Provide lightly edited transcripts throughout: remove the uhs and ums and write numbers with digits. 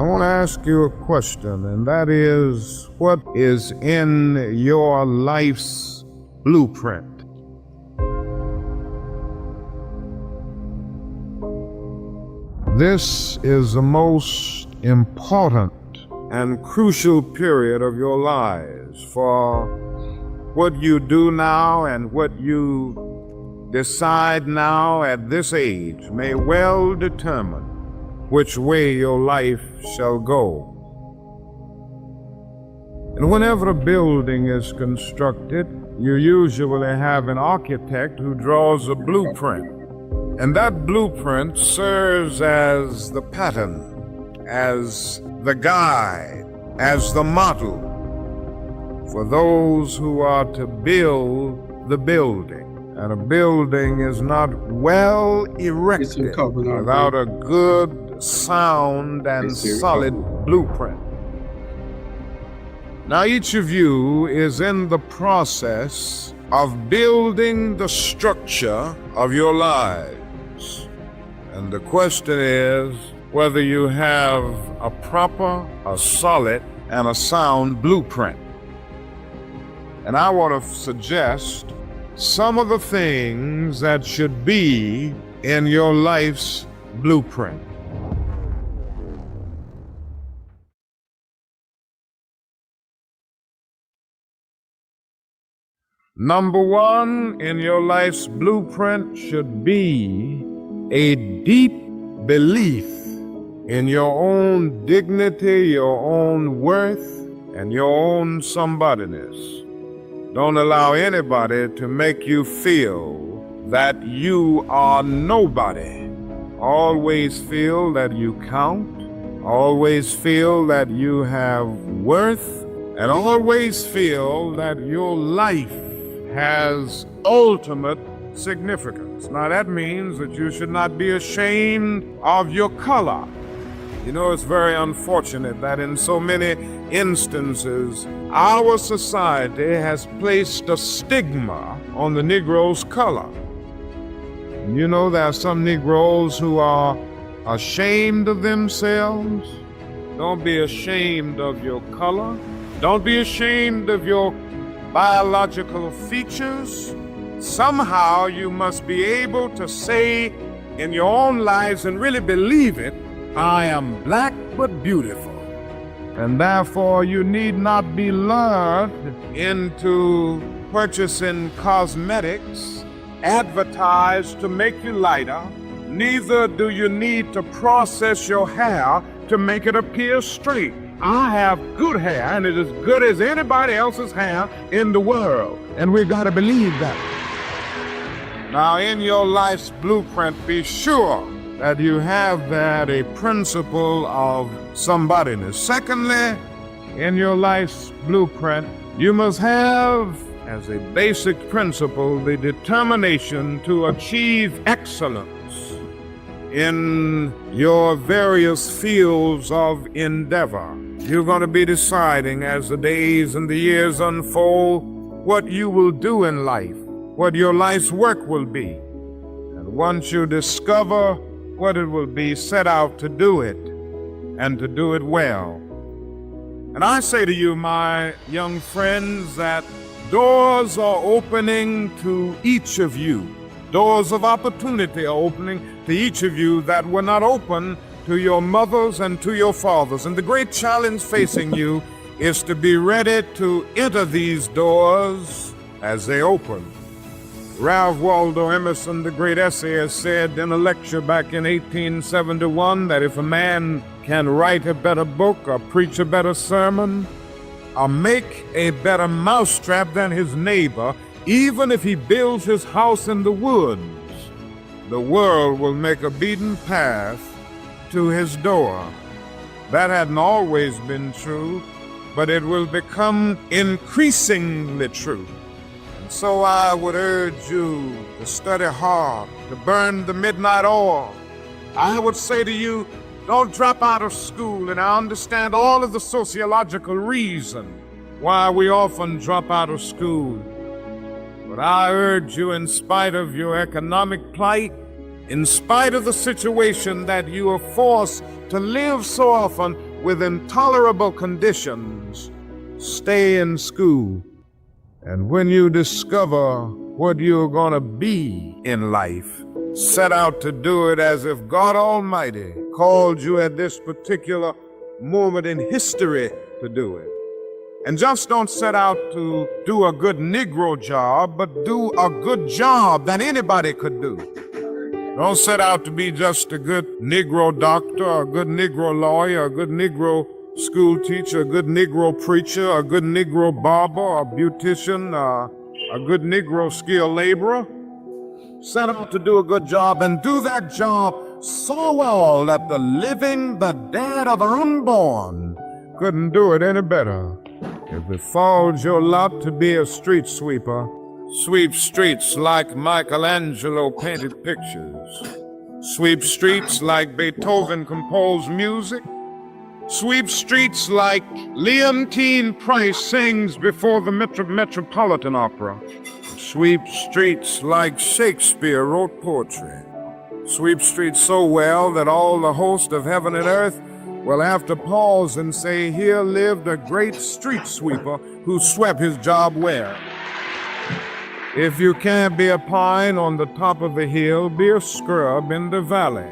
I want to ask you a question, and that is, what is in your life's blueprint? This is the most important and crucial period of your lives, for what you do now and what you decide now at this age may well determine which way your life shall go. And whenever a building is constructed, you usually have an architect who draws a blueprint. And that blueprint serves as the pattern, as the guide, as the model for those who are to build the building. And a building is not well erected without a good, sound, and solid blueprint. Now, each of you is in the process of building the structure of your lives. And the question is whether you have a proper, a solid, and a sound blueprint. And I want to suggest some of the things that should be in your life's blueprint. Number one in your life's blueprint should be a deep belief in your own dignity, your own worth, and your own somebodyness. Don't allow anybody to make you feel that you are nobody. Always feel that you count. Always feel that you have worth. And always feel that your life has ultimate significance. Now that means that you should not be ashamed of your color. You know, it's very unfortunate that in so many instances, our society has placed a stigma on the Negro's color. You know, there are some Negroes who are ashamed of themselves. Don't be ashamed of your color. Don't be ashamed of your biological features. Somehow you must be able to say in your own lives and really believe it, I am black but beautiful. And therefore you need not be lured into purchasing cosmetics advertised to make you lighter. Neither do you need to process your hair to make it appear straight. I have good hair, and it is as good as anybody else's hair in the world. And we've got to believe that. Now, in your life's blueprint, be sure that you have that a principle of somebodyness. Secondly, in your life's blueprint, you must have as a basic principle the determination to achieve excellence in your various fields of endeavor. You're going to be deciding as the days and the years unfold what you will do in life, what your life's work will be. And once you discover what it will be, set out to do it and to do it well. And I say to you, my young friends, that doors are opening to each of you. Doors of opportunity are opening to each of you that were not open to your mothers and to your fathers. And the great challenge facing you is to be ready to enter these doors as they open. Ralph Waldo Emerson, the great essayist, said in a lecture back in 1871 that if a man can write a better book or preach a better sermon or make a better mousetrap than his neighbor, even if he builds his house in the woods, the world will make a beaten path to his door. That hadn't always been true, but it will become increasingly true. And so I would urge you to study hard, to burn the midnight oil. I would say to you, don't drop out of school, and I understand all of the sociological reason why we often drop out of school. But I urge you, in spite of your economic plight, in spite of the situation that you are forced to live so often with intolerable conditions, stay in school. And when you discover what you're going to be in life, set out to do it as if God Almighty called you at this particular moment in history to do it. And just don't set out to do a good Negro job, but do a good job that anybody could do. Don't set out to be just a good Negro doctor, a good Negro lawyer, a good Negro school teacher, a good Negro preacher, a good Negro barber, a beautician, a good Negro skilled laborer. Set out to do a good job and do that job so well that the living, the dead, or the unborn couldn't do it any better. If it falls your lot to be a street sweeper, sweep streets like Michelangelo painted pictures. Sweep streets like Beethoven composed music. Sweep streets like Leontine Price sings before the Metropolitan Opera. Sweep streets like Shakespeare wrote poetry. Sweep streets so well that all the host of heaven and earth will have to pause and say, here lived a great street sweeper who swept his job well. If you can't be a pine on the top of a hill, be a scrub in the valley.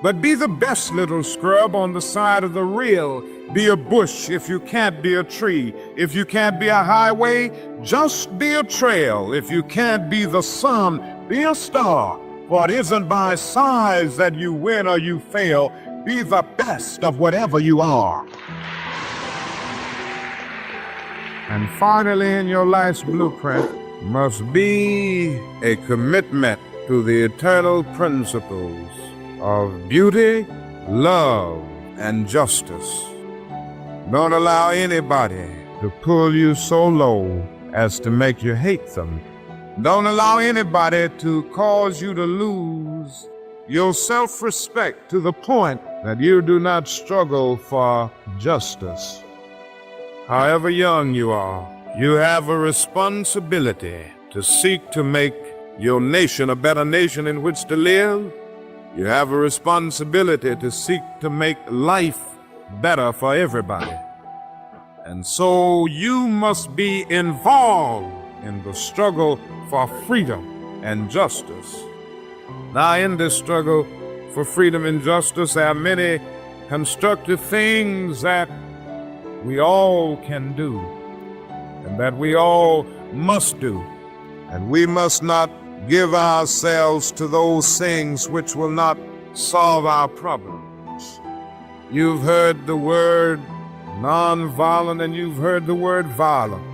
But be the best little scrub on the side of the rill. Be a bush if you can't be a tree. If you can't be a highway, just be a trail. If you can't be the sun, be a star. For it isn't by size that you win or you fail. Be the best of whatever you are. And finally, in your life's blueprint must be a commitment to the eternal principles of beauty, love, and justice. Don't allow anybody to pull you so low as to make you hate them. Don't allow anybody to cause you to lose your self-respect to the point that you do not struggle for justice. However young you are, you have a responsibility to seek to make your nation a better nation in which to live. You have a responsibility to seek to make life better for everybody. And so you must be involved in the struggle for freedom and justice. Now, in this struggle for freedom and justice, there are many constructive things that we all can do, and that we all must do. And we must not give ourselves to those things which will not solve our problems. You've heard the word nonviolent and you've heard the word violent.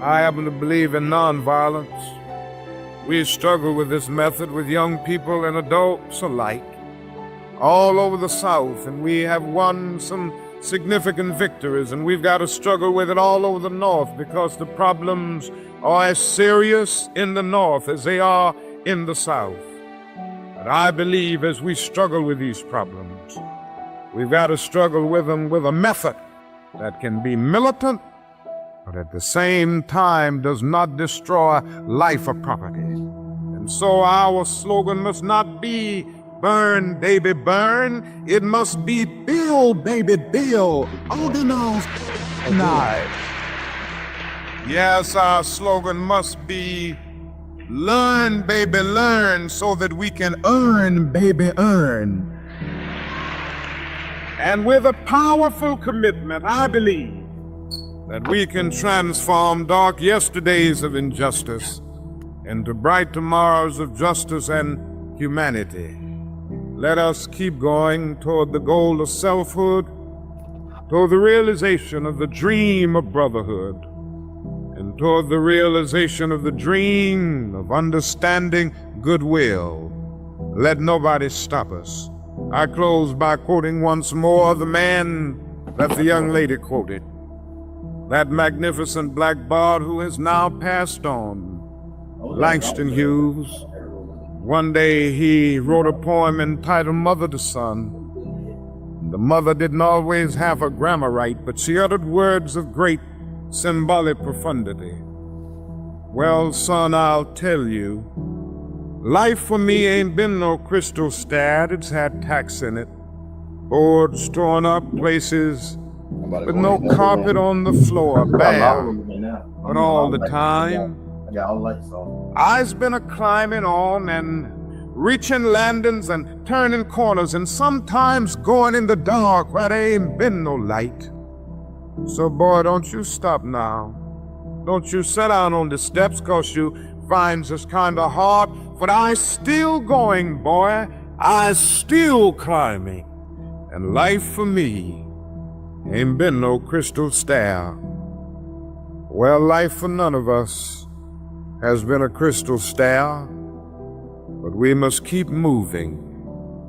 I happen to believe in nonviolence. We struggle with this method with young people and adults alike all over the South, and we have won some significant victories, and we've got to struggle with it all over the North because the problems are as serious in the North as they are in the South. But I believe as we struggle with these problems, we've got to struggle with them with a method that can be militant, but at the same time does not destroy life or property. And so our slogan must not be burn, baby, burn. It must be build, baby, build. Organize. Night. Yes, our slogan must be learn, baby, learn, so that we can earn, baby, earn. And with a powerful commitment, I believe that we can transform dark yesterdays of injustice into bright tomorrows of justice and humanity. Let us keep going toward the goal of selfhood, toward the realization of the dream of brotherhood, and toward the realization of the dream of understanding goodwill. Let nobody stop us. I close by quoting once more the man that the young lady quoted, that magnificent black bard who has now passed on, Langston Hughes. One day he wrote a poem entitled Mother to Son. The mother didn't always have her grammar right, but she uttered words of great symbolic profundity. Well, son, I'll tell you, life for me ain't been no crystal stat. It's had tacks in it, boards torn up, places with no carpet on the floor, bare. But all the time, I's been a-climbing on and reaching landings and turning corners and sometimes going in the dark where there ain't been no light. So, boy, don't you stop now. Don't you sit down on the steps 'cause you finds this kind of hard, but I's still going, boy. I's still climbing. And life for me ain't been no crystal stair. Well, life for none of us has been a crystal stair, but we must keep moving.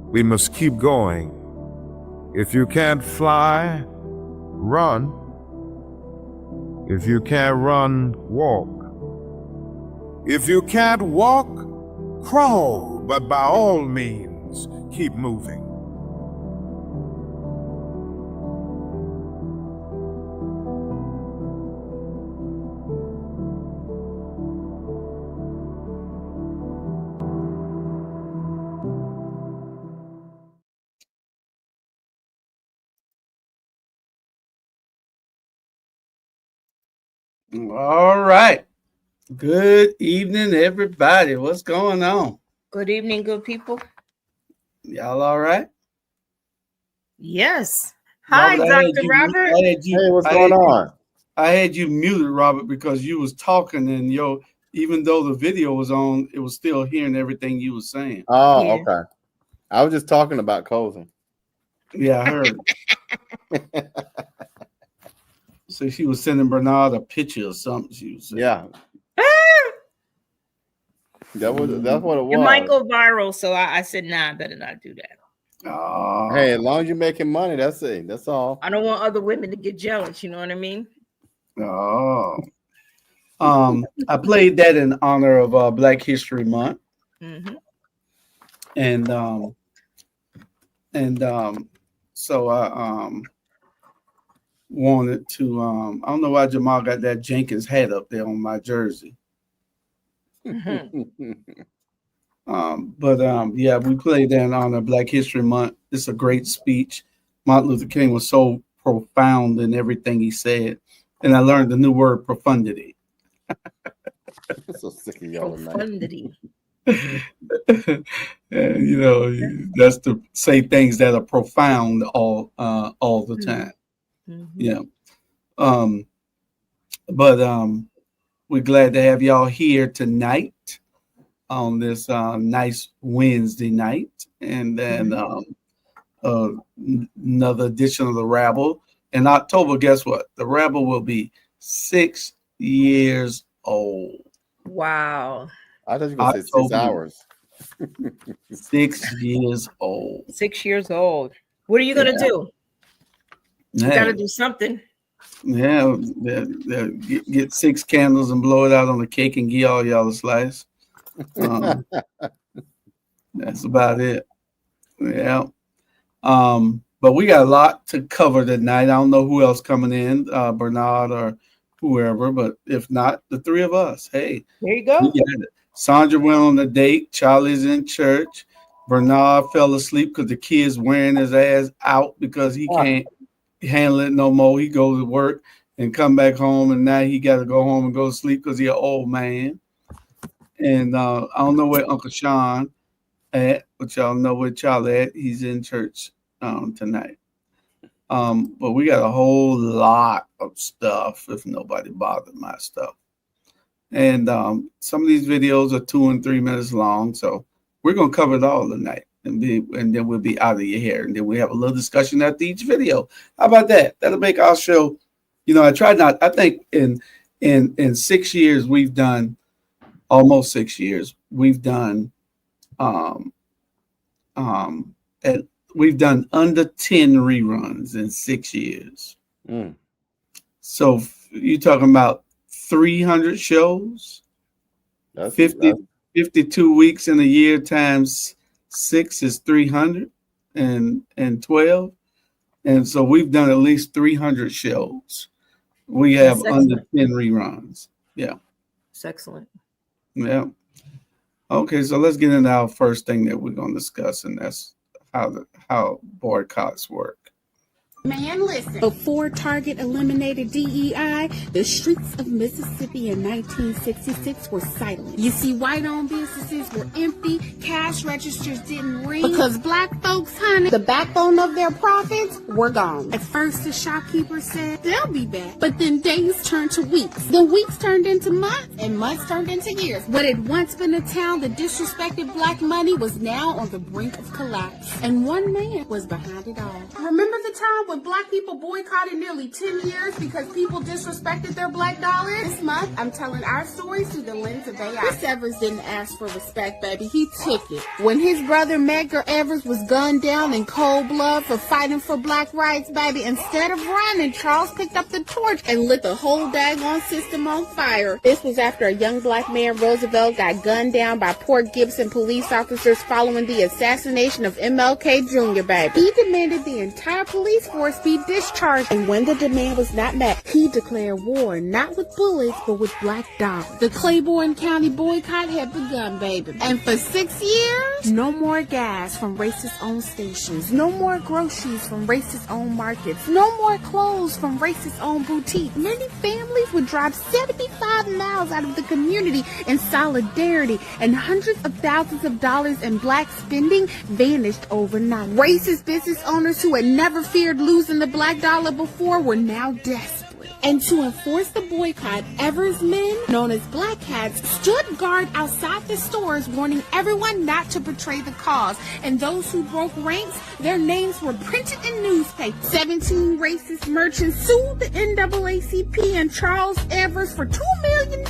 We must keep going. If you can't fly, run. If you can't run, walk. If you can't walk, crawl, but by all means, keep moving. All right. Good evening, everybody. What's going on? Good evening, good people. Y'all all right? Yes. Hi, Dr. Robert. Hey, what's going on? I had you muted, Robert, because you was talking and even though the video was on, it was still hearing everything you was saying. Oh, yeah. Okay. I was just talking about closing. Yeah, I heard it. So she was sending Bernard a picture or something. She was saying. Yeah. That's what it was. It might go viral, so I said, nah, I better not do that. Oh. Hey, as long as you're making money, that's it. That's all. I don't want other women to get jealous, you know what I mean? Oh. I played that in honor of Black History Month. Mm-hmm. So I wanted to I don't know why Jamal got that Jenkins hat up there on my jersey. Mm-hmm. Yeah, we played that in honor of Black History Month. It's a great speech. Martin Luther King was so profound in everything he said, and I learned the new word, profundity. I'm so sick of y'all. Profundity. And, that's to say things that are profound all the time. Mm-hmm. Yeah. We're glad to have y'all here tonight on this nice Wednesday night. And then another edition of the Rabble. In October, guess what? The Rabble will be 6 years old. Wow. I thought you were going to say 6 hours. 6 years old. 6 years old. What are you going to do? You got to do something. Yeah, get 6 candles and blow it out on the cake and give all y'all a slice. That's about it. Yeah. But we got a lot to cover tonight. I don't know who else coming in, Bernard or whoever, but if not, the three of us. Hey, there you go. We got it. Sandra went on a date. Charlie's in church. Bernard fell asleep because the kid's wearing his ass out because he can't handle it no more. He goes to work and come back home, and now he got to go home and go to sleep because he's an old man. And I don't know where Uncle Sean at, but y'all know where Charlie at. He's in church tonight. But we got a whole lot of stuff if nobody bothered my stuff. And some of these videos are 2 and 3 minutes long, so we're gonna cover it all tonight, and then we'll be out of your hair, and then we have a little discussion after each video. How about that? That'll make our show. I think in 6 years we've done almost 6 years. We've done we've done under 10 reruns in 6 years. So you're talking about 300 shows, 52 weeks in a year times 6 is 312. And so we've done at least 300 shows. We have under 10 reruns. Yeah. That's excellent. Yeah. Okay, so let's get into our first thing that we're going to discuss, and that's how boycotts work. Man, listen. Before Target eliminated DEI, the streets of Mississippi in 1966 were silent. You see, white-owned businesses were empty, cash registers didn't ring, because black folks, honey, the backbone of their profits were gone. At first, the shopkeeper said they'll be back, but then days turned to weeks. Then weeks turned into months, and months turned into years. What had once been a town that disrespected black money was now on the brink of collapse, and one man was behind it all. Remember the time when black people boycotted nearly 10 years because people disrespected their black dollars? This month, I'm telling our stories through the lens of AI. Chris Evers didn't ask for respect, baby. He took it. When his brother Medgar Evers was gunned down in cold blood for fighting for black rights, baby, instead of running, Charles picked up the torch and lit the whole daggone system on fire. This was after a young black man, Roosevelt, got gunned down by Port Gibson police officers following the assassination of MLK Jr., baby. He demanded the entire police force be discharged, and when the demand was not met, he declared war, not with bullets, but with black dollars. The Claiborne County boycott had begun, baby. And for 6 years, no more gas from racist-owned stations, no more groceries from racist-owned markets, no more clothes from racist-owned boutiques. Many families would drive 75 miles out of the community in solidarity, and hundreds of thousands of dollars in black spending vanished overnight. Racist business owners who had never feared losing the black dollar before were now desperate. And to enforce the boycott, Evers men, known as Black Hats, stood guard outside the stores, warning everyone not to betray the cause. And those who broke ranks, their names were printed in newspapers. 17 racist merchants sued the NAACP and Charles Evers for $2 million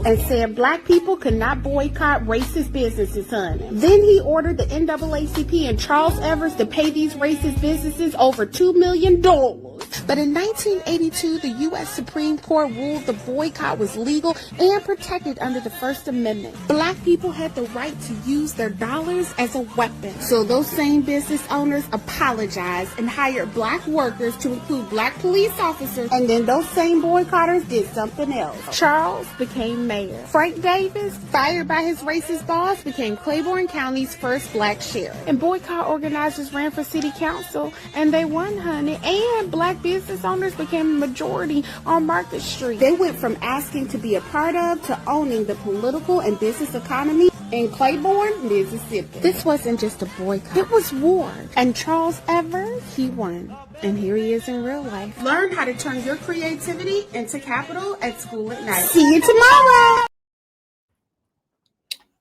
and said black people could not boycott racist businesses, honey. Then he ordered the NAACP and Charles Evers to pay these racist businesses over $2 million. But in 1982, the U.S. Supreme Court ruled the boycott was legal and protected under the First Amendment. Black people had the right to use their dollars as a weapon. So those same business owners apologized and hired black workers to include black police officers. And then those same boycotters did something else. Charles became mayor. Frank Davis, fired by his racist boss, became Claiborne County's first black sheriff. And boycott organizers ran for city council, and they won, honey. And black business owners became a majority on Market Street. They went from asking to be a part of to owning the political and business economy in Claiborne, Mississippi. This wasn't just a boycott. It was war. And Charles Evers, he won. And here he is in real life. Learn how to turn your creativity into capital at School at Night. See you tomorrow.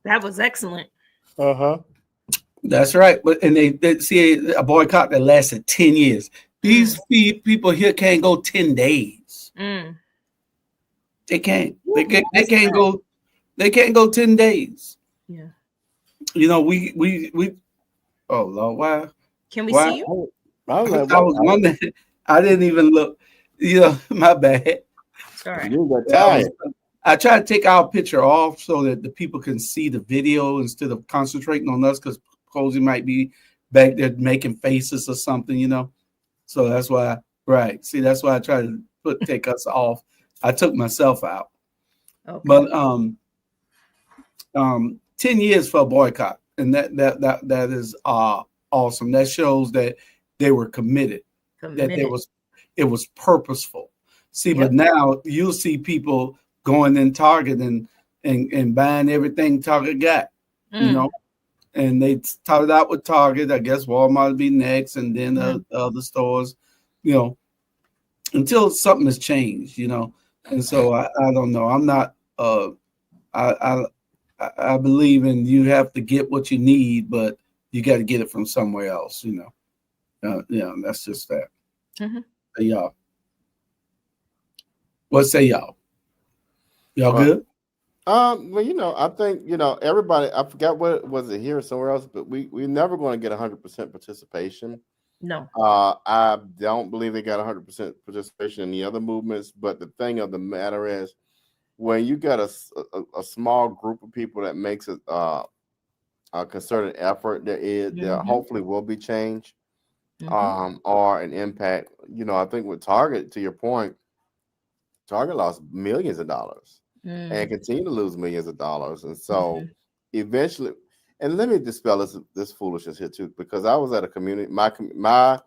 That was excellent. That's right. But and they see a boycott that lasted 10 years. These people here can't go 10 days. They can't. They can't go. They can't go 10 days. Yeah. You know, we. Oh Lord, why? Can we see you? I was wondering. I didn't even look. You know, my bad. Sorry. You got tired. I try to take our picture off so that the people can see the video instead of concentrating on us, because Cozy might be back there making faces or something, you know. So that's why, right? See, that's why I try to take us off. I took myself out. Okay. But 10 years for a boycott, and that is awesome. That shows that they were committed. That it was purposeful. See, but now you'll see people going in Target and buying everything Target got, you know, and they started out with Target. I guess Walmart will be next, and then other stores, you know, until something has changed, you know. And so I don't know. I'm not. I believe in you have to get what you need, but you got to get it from somewhere else, you know. Yeah, that's just that. Hey, y'all. What say y'all? Y'all good? Well, you know, I think, you know, everybody, I forgot what was it here or somewhere else, but we're never going to get 100% participation. No. I don't believe they got 100% participation in the other movements, but the thing of the matter is, when you got a small group of people that makes a concerted effort, there hopefully will be change or an impact. You know, I think with Target, to your point, Target lost millions of dollars and continue to lose millions of dollars. And so eventually, and let me dispel this foolishness here too, because I was at a community, my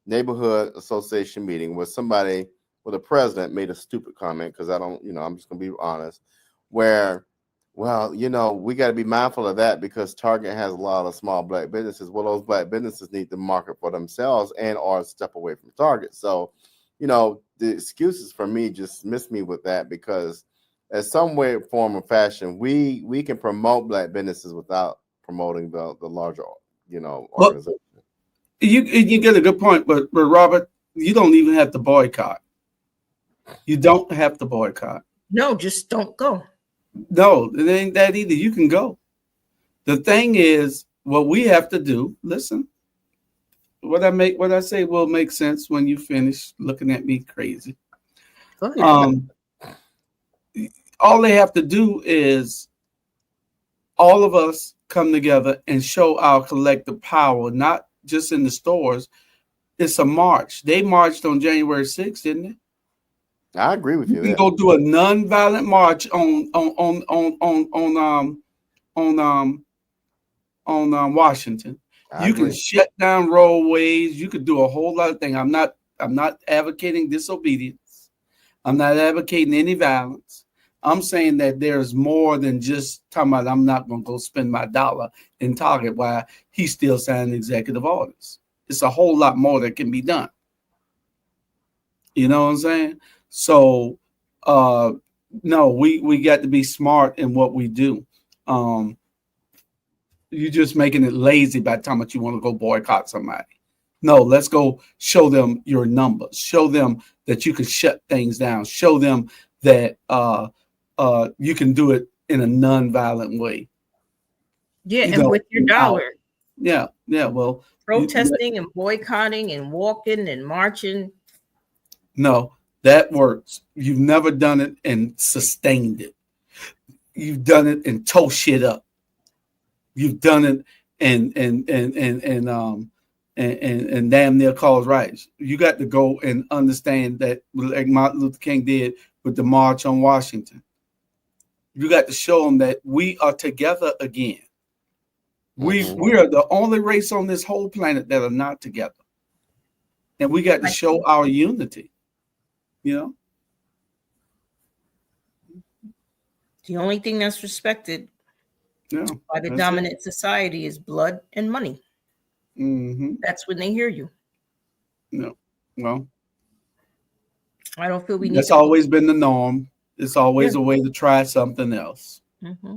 neighborhood association meeting where somebody, the president made a stupid comment, because I don't, you know, I'm just going to be honest, where, well, you know, we got to be mindful of that because Target has a lot of small black businesses. Well, those black businesses need to market for themselves and or step away from Target. So, you know, the excuses for me just miss me with that, because in some way, form, or fashion, we can promote black businesses without promoting the larger, you know, organization. You get a good point, but Robert, you don't even have to boycott. You don't have to boycott. No, just don't go. No, it ain't that either. You can go. The thing is, what we have to do, listen, what I say will make sense when you finish looking at me crazy. Go ahead. All they have to do is all of us come together and show our collective power, not just in the stores. It's a march. They marched on January 6th, didn't they? I agree with you. You can go do a non-violent march on Washington. You can shut down roadways. You could do a whole lot of things. I'm not advocating disobedience. I'm not advocating any violence. I'm saying that there's more than just talking about I'm not going to go spend my dollar in Target while he's still signing executive orders. It's a whole lot more that can be done. You know what I'm saying? So, no, we got to be smart in what we do. You're just making it lazy by the time that you want to go boycott somebody. No, let's go show them your numbers. Show them that you can shut things down. Show them that you can do it in a non-violent way. Yeah, and with your dollar. Yeah. Well, protesting and boycotting and walking and marching. No, that works. You've never done it and sustained it. You've done it and tore shit up. You've done it and damn near cause riots. You got to go and understand that, like Martin Luther King did with the March on Washington. You got to show them that we are together again. We are the only race on this whole planet that are not together, and we got to show our unity. You know, the only thing that's respected Yeah. By the That's dominant society is blood and money. Mm-hmm. That's when they hear you. No. Well, I don't feel we need that's to. always been the norm. It's always a way to try something else. Mm-hmm.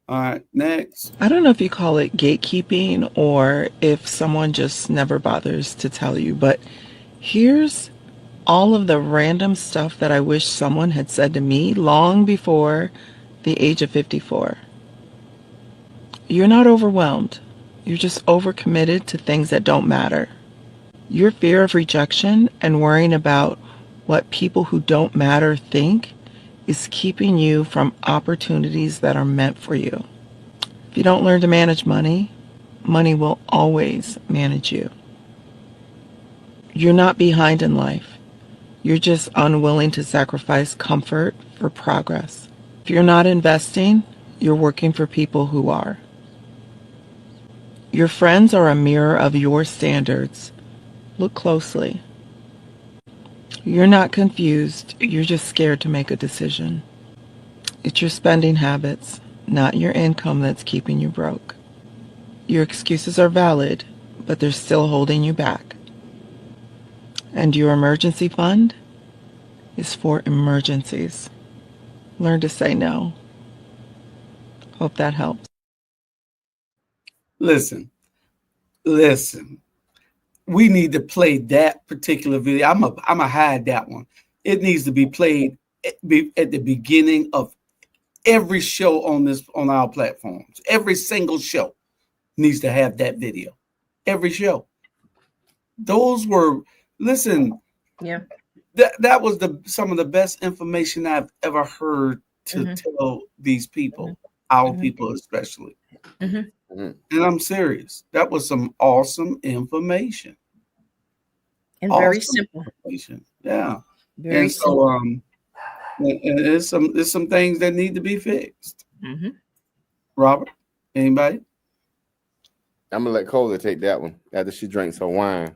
All right, next. I don't know if you call it gatekeeping or if someone just never bothers to tell you, but here's all of the random stuff that I wish someone had said to me long before the age of 54. You're not overwhelmed. You're just overcommitted to things that don't matter. Your fear of rejection and worrying about what people who don't matter think is keeping you from opportunities that are meant for you. If you don't learn to manage money, money will always manage you. You're not behind in life. You're just unwilling to sacrifice comfort for progress. If you're not investing, you're working for people who are. Your friends are a mirror of your standards. Look closely. You're not confused. You're just scared to make a decision. It's your spending habits, not your income, that's keeping you broke. Your excuses are valid, but they're still holding you back. And your emergency fund is for emergencies. Learn to say no. Hope that helps. Listen. We need to play that particular video. I'm a hide that one. It needs to be played at the beginning of every show on our platforms. Every single show needs to have that video. Every show. Those were, listen. Yeah. That was some of the best information I've ever heard to tell these people, our people especially. And I'm serious. That was some awesome information. And very simple. Yeah. Very simple. And there's some things that need to be fixed. Robert, anybody? I'm gonna let Cola take that one after she drinks her wine.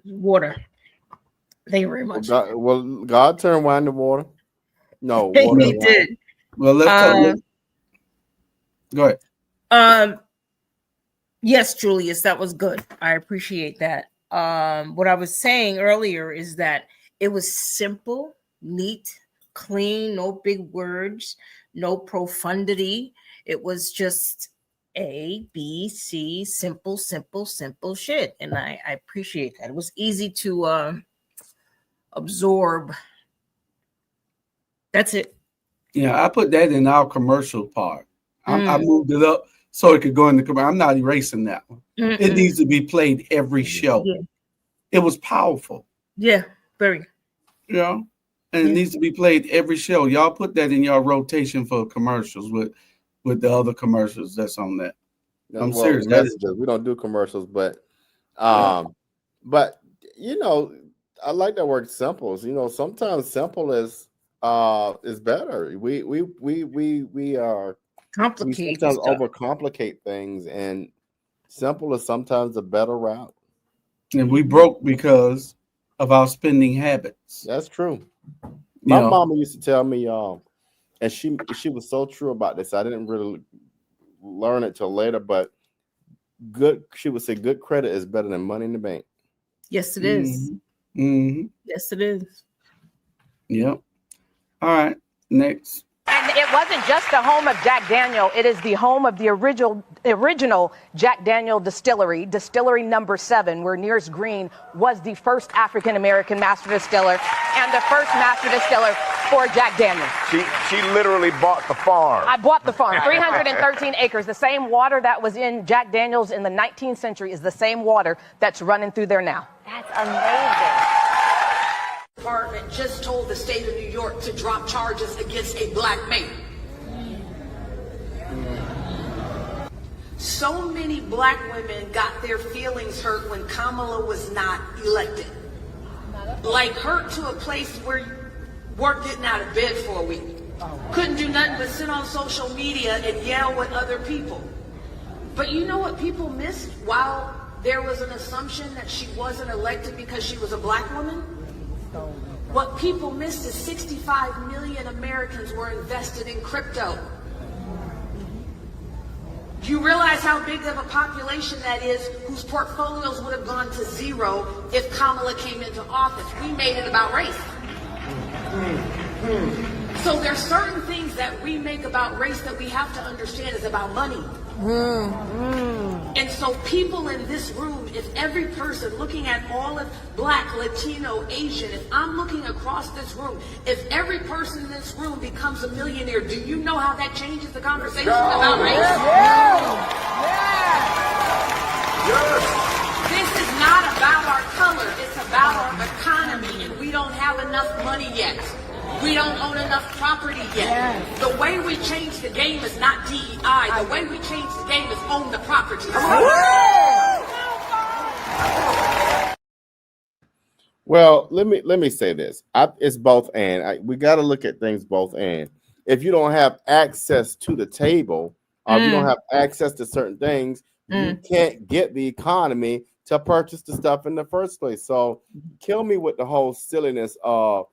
Water. Thank you very much. God turned wine to water. No, water. He did. Well, let's go ahead. Yes, Julius, that was good. I appreciate that. What I was saying earlier is that it was simple, neat, clean, no big words, no profundity. It was just A, B, C, simple shit. And I appreciate that. It was easy to absorb. That's it. Yeah, I put that in our commercial part. I moved it up so it could go in the commercial. I'm not erasing that one. It needs to be played every show. Yeah. It was powerful. Yeah, very. You know, and it needs to be played every show. Y'all put that in your rotation for commercials with the other commercials that's on that. I'm serious. We don't do commercials, but you know, I like that word simple. You know, sometimes simple is better. We are complicated. We sometimes overcomplicate things, and simple is sometimes a better route. And we broke because of our spending habits. That's true. My mama used to tell me, and she was so true about this. I didn't really learn it till later, but she would say good credit is better than money in the bank. Yes, it is. Yes, it is. Yep. All right, next. And it wasn't just the home of Jack Daniel. It is the home of the original Jack Daniel distillery, Distillery Number 7, where Nears Green was the first African-American master distiller and the first master distiller for Jack Daniel. She literally bought the farm. I bought the farm, 313 acres. The same water that was in Jack Daniel's in the 19th century is the same water that's running through there now. That's amazing. Department just told the state of New York to drop charges against a black man. So many black women got their feelings hurt when Kamala was not elected. Like hurt to a place where you weren't getting out of bed for a week. Couldn't do nothing but sit on social media and yell with other people. But you know what people missed while there was an assumption that she wasn't elected because she was a black woman? What people missed is 65 million Americans were invested in crypto. Do you realize how big of a population that is whose portfolios would have gone to zero if Kamala came into office? We made it about race. So there's certain things that we make about race that we have to understand is about money. And so people in this room, if every person looking at all of Black, Latino, Asian, if I'm looking across this room, if every person in this room becomes a millionaire, do you know how that changes the conversation about race? This is not about our color, it's about our economy, and we don't have enough money yet. We don't own enough property yet. The way we change the game is not DEI. The way we change the game is own the property. Well, let me say this. It's both and. We got to look at things both and. If you don't have access to the table, or if you don't have access to certain things, you can't get the economy to purchase the stuff in the first place. So kill me with the whole silliness of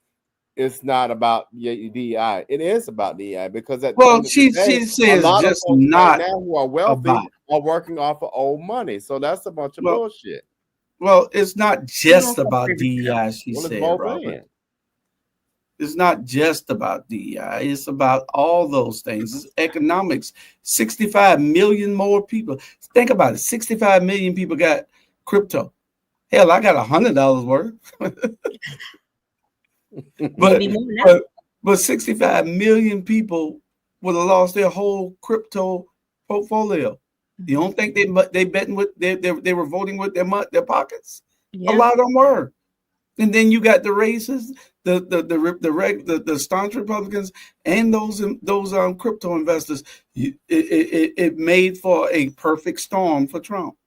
it's not about DEI. It is about DEI because she says a lot just of folks not right now who are wealthy about. are working off of old money. So that's a bunch of bullshit. Well, it's not just about DEI, she said, Robert. In. It's not just about DEI. It's about all those things. It's economics. 65 million more people. Think about it. 65 million people got crypto. Hell, I got $100 worth. But 65 million people would have lost their whole crypto portfolio. You don't think they betting with they were voting with their pockets? Yeah. A lot of them were. And then you got the racists, the staunch Republicans, and those crypto investors. It made for a perfect storm for Trump.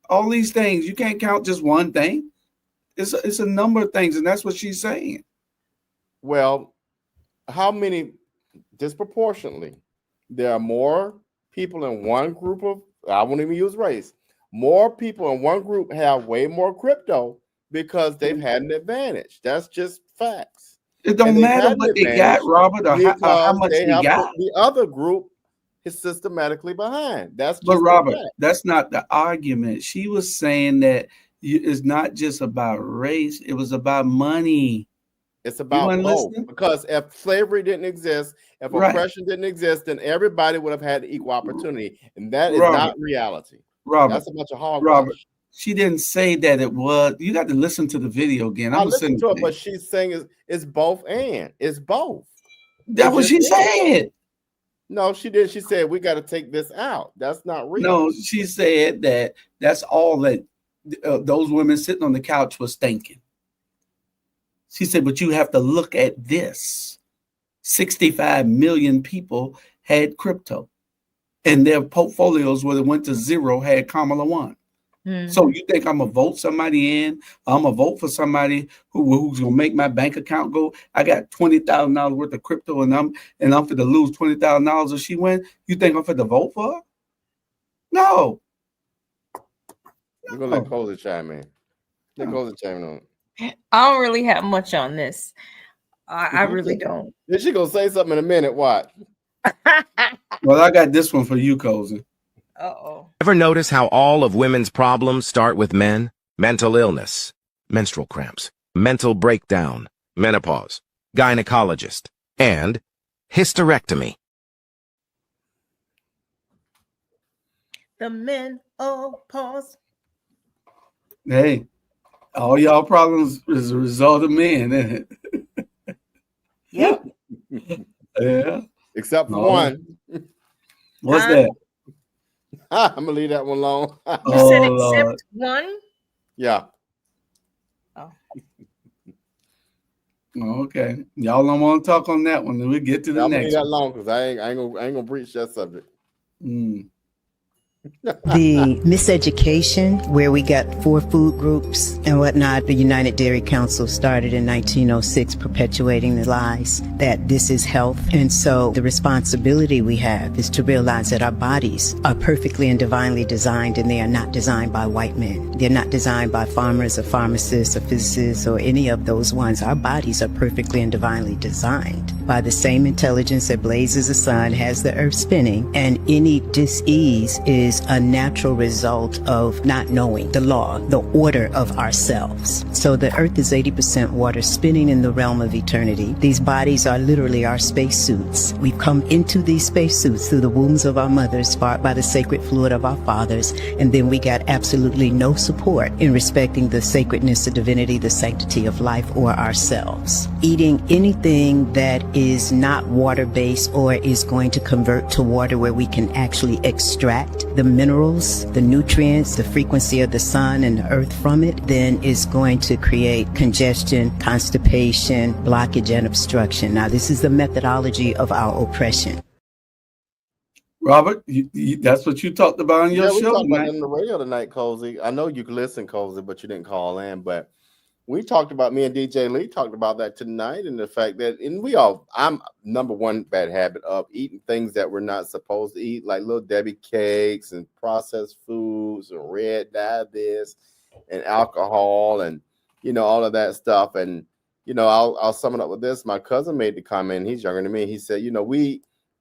All these things, you can't count just one thing. It's a number of things, and that's what she's saying. Well, how many disproportionately? There are more people in one group of, I won't even use race. More people in one group have way more crypto because they've had an advantage. That's just facts. It don't matter what they got, Robert, or how much they got. The other group is systematically behind. That's just but Robert, that's not the argument. She was saying that it's not just about race; it was about money. It's about both. Because if slavery didn't exist, if oppression didn't exist, then everybody would have had equal opportunity, and that is not reality. Robert, that's a bunch of hogwash. Robert, she didn't say that it was. You got to listen to the video again. I listened to it, but she's saying it's both and it's both. That's what she said. No, she did. She said we got to take this out. That's not real. No, she said that's all that those women sitting on the couch was thinking. She said, but you have to look at this. 65 million people had crypto, and their portfolios, where it went to zero, had Kamala won. So you think I'm gonna vote somebody in? I'm gonna vote for somebody who's gonna make my bank account go? I got $20,000 worth of crypto, and I'm for to lose $20,000 if she wins. You think I'm for to vote for her? No. We're gonna let Cola chime in. Let Cola chime in. I don't really have much on this. I really don't. Is she gonna say something in a minute? What? Well, I got this one for you, Cozy. Ever notice how all of women's problems start with men? Mental illness, menstrual cramps, mental breakdown, menopause, gynecologist, and hysterectomy. The menopause. Hey, all y'all problems is a result of men, isn't it? Yep. Yeah. Except for one. What's that? I'm gonna leave that one alone. You said except one? Yeah. Oh. Okay. Y'all don't want to talk on that one. Then we'll get to the next. I'm gonna leave that long because I ain't gonna breach that subject. The miseducation, where we got 4 food groups and whatnot, the United Dairy Council started in 1906, perpetuating the lies that this is health. And so the responsibility we have is to realize that our bodies are perfectly and divinely designed, and they are not designed by white men. They're not designed by farmers or pharmacists or physicists or any of those ones. Our bodies are perfectly and divinely designed by the same intelligence that blazes the sun, has the earth spinning, and any dis-ease is a natural result of not knowing the law, the order of ourselves. So the earth is 80% water spinning in the realm of eternity. These bodies are literally our spacesuits. We've come into these spacesuits through the wombs of our mothers, sparked by the sacred fluid of our fathers, and then we got absolutely no support in respecting the sacredness, the divinity, the sanctity of life or ourselves. Eating anything that is not water-based or is going to convert to water where we can actually extract the minerals, the nutrients, the frequency of the sun and the earth from it, then is going to create congestion, constipation, blockage, and obstruction. Now, this is the methodology of our oppression. Robert, that's what you talked about on your we show talked about tonight. it on the radio tonight, Cozy. I know you could listen, Cozy, but you didn't call in. But we talked about, me and DJ Lee talked about that tonight, and the fact that, and I'm number one bad habit of eating things that we're not supposed to eat, like Little Debbie cakes and processed foods and red dye this and alcohol and, all of that stuff. And, I'll sum it up with this. My cousin made the comment, he's younger than me. He said,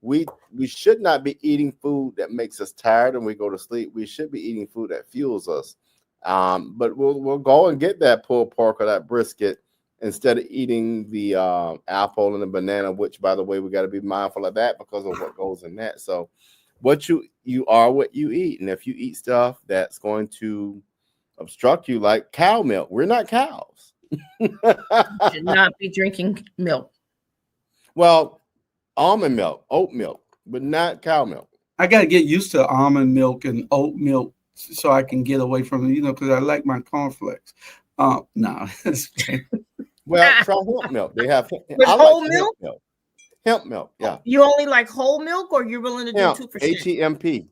we should not be eating food that makes us tired and we go to sleep. We should be eating food that fuels us. But we'll go and get that pulled pork or that brisket instead of eating the apple and the banana, which, by the way, we got to be mindful of that because of what goes in that. So what you are what you eat. And if you eat stuff that's going to obstruct you, like cow milk, we're not cows. Should not be drinking milk. Well, Almond milk, oat milk, but not cow milk. I got to get used to almond milk and oat milk so I can get away from it, because I like my cornflakes. No. Well, try hemp milk. They have whole milk? Hemp milk, yeah. You only like whole milk, or you're willing to do 2%? HEMP.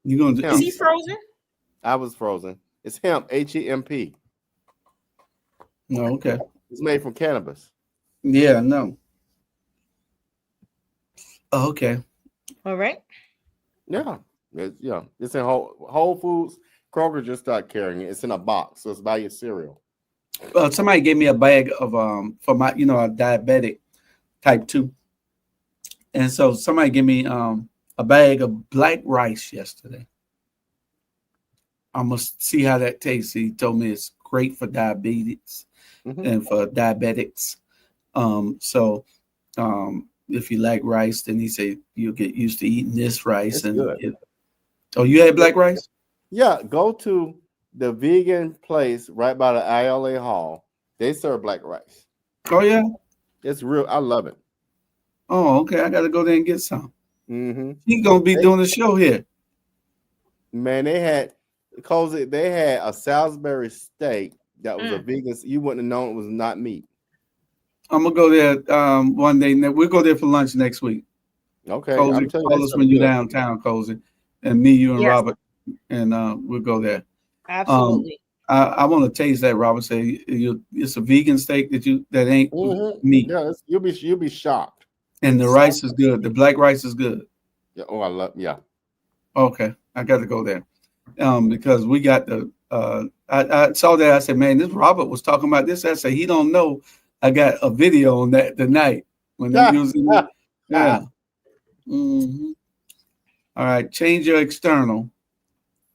You going to? Is he frozen? I was frozen. It's hemp, HEMP. No, okay. It's made from cannabis. Yeah, no. Oh, okay. All right. Yeah. It's in Whole Foods. Kroger just started carrying it. It's in a box, so it's by your cereal. Somebody gave me a bag of for my, a diabetic type 2. And so somebody gave me a bag of black rice yesterday. I must see how that tastes. He told me it's great for diabetes and for diabetics. So if you like rice, then he said you'll get used to eating this rice. Oh, you had black rice? Yeah, go to the vegan place right by the ILA Hall. They serve black rice. Oh, yeah? It's real. I love it. Oh, okay. I got to go there and get some. Mm-hmm. He's going to be doing the show here. Man, they had a Salisbury steak that was a vegan. You wouldn't have known it was not meat. I'm going to go there one day. We'll go there for lunch next week. Okay. Cozy, call us when you're downtown, Cozy. And me, you, and Robert. And we'll go there. Absolutely. I want to taste that. Robert say it's a vegan steak that ain't meat. Yeah, you'll be shocked. And the rice is good. The black rice is good. Yeah. Oh, I love. Yeah. Okay, I got to go there because we got the. I saw that. I said, man, this Robert was talking about this. I said he don't know. I got a video on that tonight when they using it. Yeah. Mm-hmm. All right, change your external.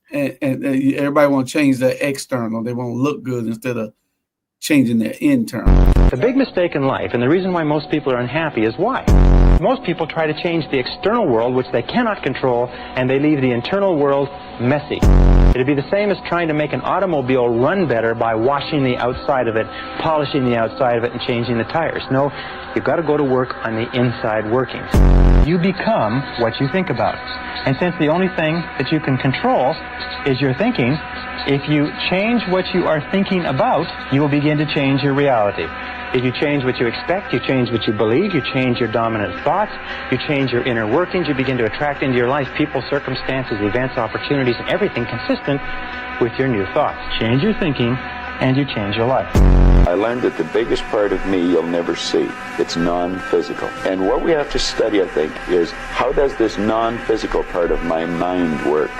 And everybody want to change their external. They want to look good instead of changing their internal. The big mistake in life, and the reason why most people are unhappy, is why? Most people try to change the external world, which they cannot control, and they leave the internal world messy. It'd be the same as trying to make an automobile run better by washing the outside of it, polishing the outside of it, and changing the tires. No, you've got to go to work on the inside workings. You become what you think about. And since the only thing that you can control is your thinking, if you change what you are thinking about, you will begin to change your reality. If you change what you expect, you change what you believe, you change your dominant thoughts, you change your inner workings, you begin to attract into your life people, circumstances, events, opportunities, and everything consistent with your new thoughts. Change your thinking, and you change your life. I learned that the biggest part of me you'll never see. It's non-physical. And what we have to study, I think, is how does this non-physical part of my mind work?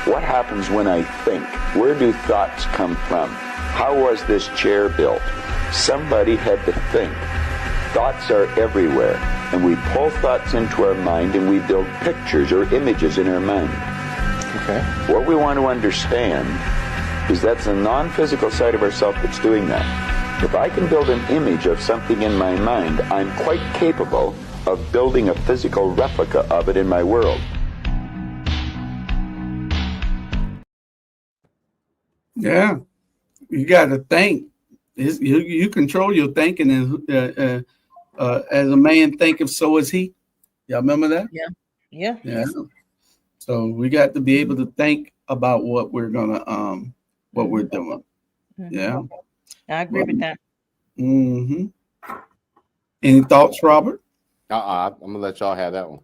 What happens when I think? Where do thoughts come from? How was this chair built? Somebody had to think. Thoughts are everywhere. And we pull thoughts into our mind and we build pictures or images in our mind. Okay. What we want to understand is that's the non-physical side of ourself that's doing that. If I can build an image of something in my mind, I'm quite capable of building a physical replica of it in my world. Yeah, you got to think. You control your thinking, and as a man thinketh, so is he. Y'all remember that? Yeah. So we got to be able to think about what we're gonna what we're doing. Mhm. Yeah, I agree with that. Mm-hmm. Any thoughts, Robert? I'm gonna let y'all have that one.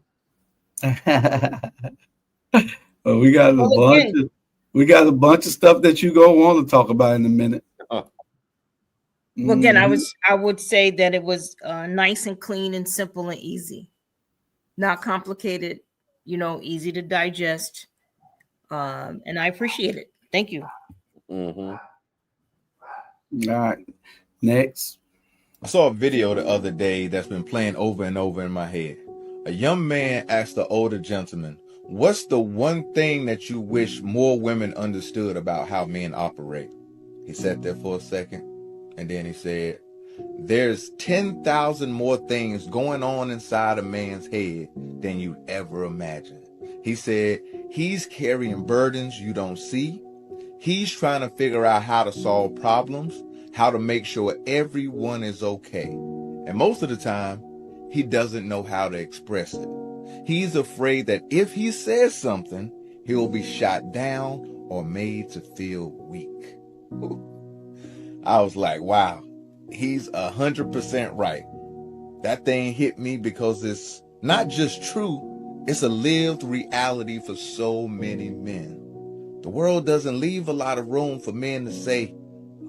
Well, we got a bunch of stuff that you gonna want to talk about in a minute. Well, again, Mhm. I would say that it was nice and clean and simple and easy, not complicated. Easy to digest, and I appreciate it. Thank you. Mm-hmm. All right, next. I saw a video the other day that's been playing over and over in my head. A young man asked the older gentleman, "What's the one thing that you wish more women understood about how men operate?" He sat there for a second, and then he said, "There's 10,000 more things going on inside a man's head than you'd ever imagine." He said, "He's carrying burdens you don't see. He's trying to figure out how to solve problems, how to make sure everyone is okay. And most of the time, he doesn't know how to express it. He's afraid that if he says something, he will be shot down or made to feel weak." I was like, wow, he's 100% right. That thing hit me because it's not just true, it's a lived reality for so many men. The world doesn't leave a lot of room for men to say,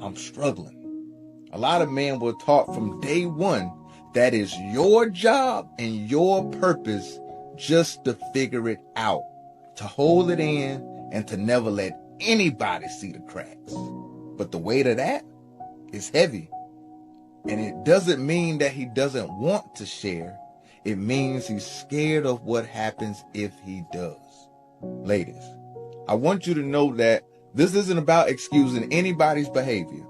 "I'm struggling." A lot of men were taught from day one that it's your job and your purpose just to figure it out, to hold it in, and to never let anybody see the cracks. But the weight of that is heavy. And it doesn't mean that he doesn't want to share. It means he's scared of what happens if he does. Ladies, I want you to know that this isn't about excusing anybody's behavior,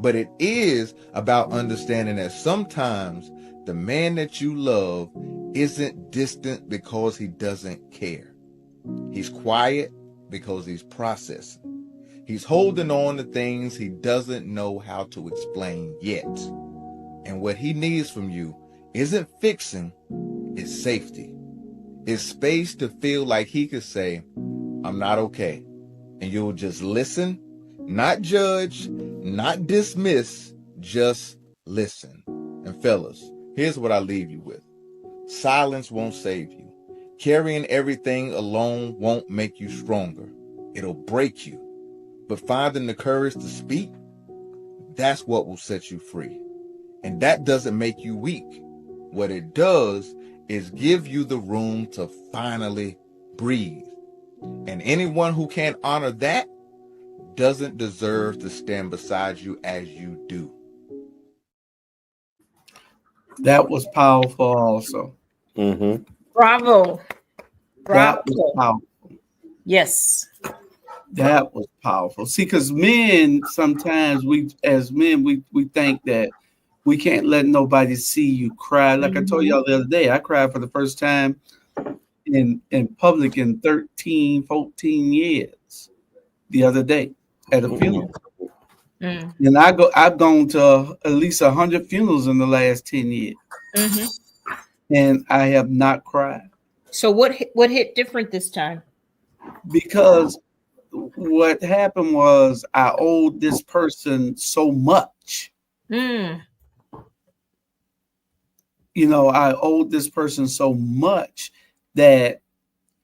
but it is about understanding that sometimes the man that you love isn't distant because he doesn't care. He's quiet because he's processing. He's holding on to things he doesn't know how to explain yet. And what he needs from you isn't fixing, it's safety. It's space to feel like he could say, "I'm not okay." And you'll just listen, not judge, not dismiss, just listen. And fellas, here's what I leave you with. Silence won't save you. Carrying everything alone won't make you stronger. It'll break you. But finding the courage to speak, that's what will set you free. And that doesn't make you weak. What it does is give you the room to finally breathe. And anyone who can't honor that doesn't deserve to stand beside you as you do. That was powerful also. Mm-hmm. Bravo. That was powerful. Yes. That was powerful. See, because men, sometimes we think that we can't let nobody see you cry. Like I told y'all the other day, I cried for the first time in public in 13, 14 years the other day at a funeral. And I've gone to at least 100 funerals in the last 10 years. And I have not cried. So what hit different this time? Because what happened was I owed this person so much Mm. You know, I owed this person so much that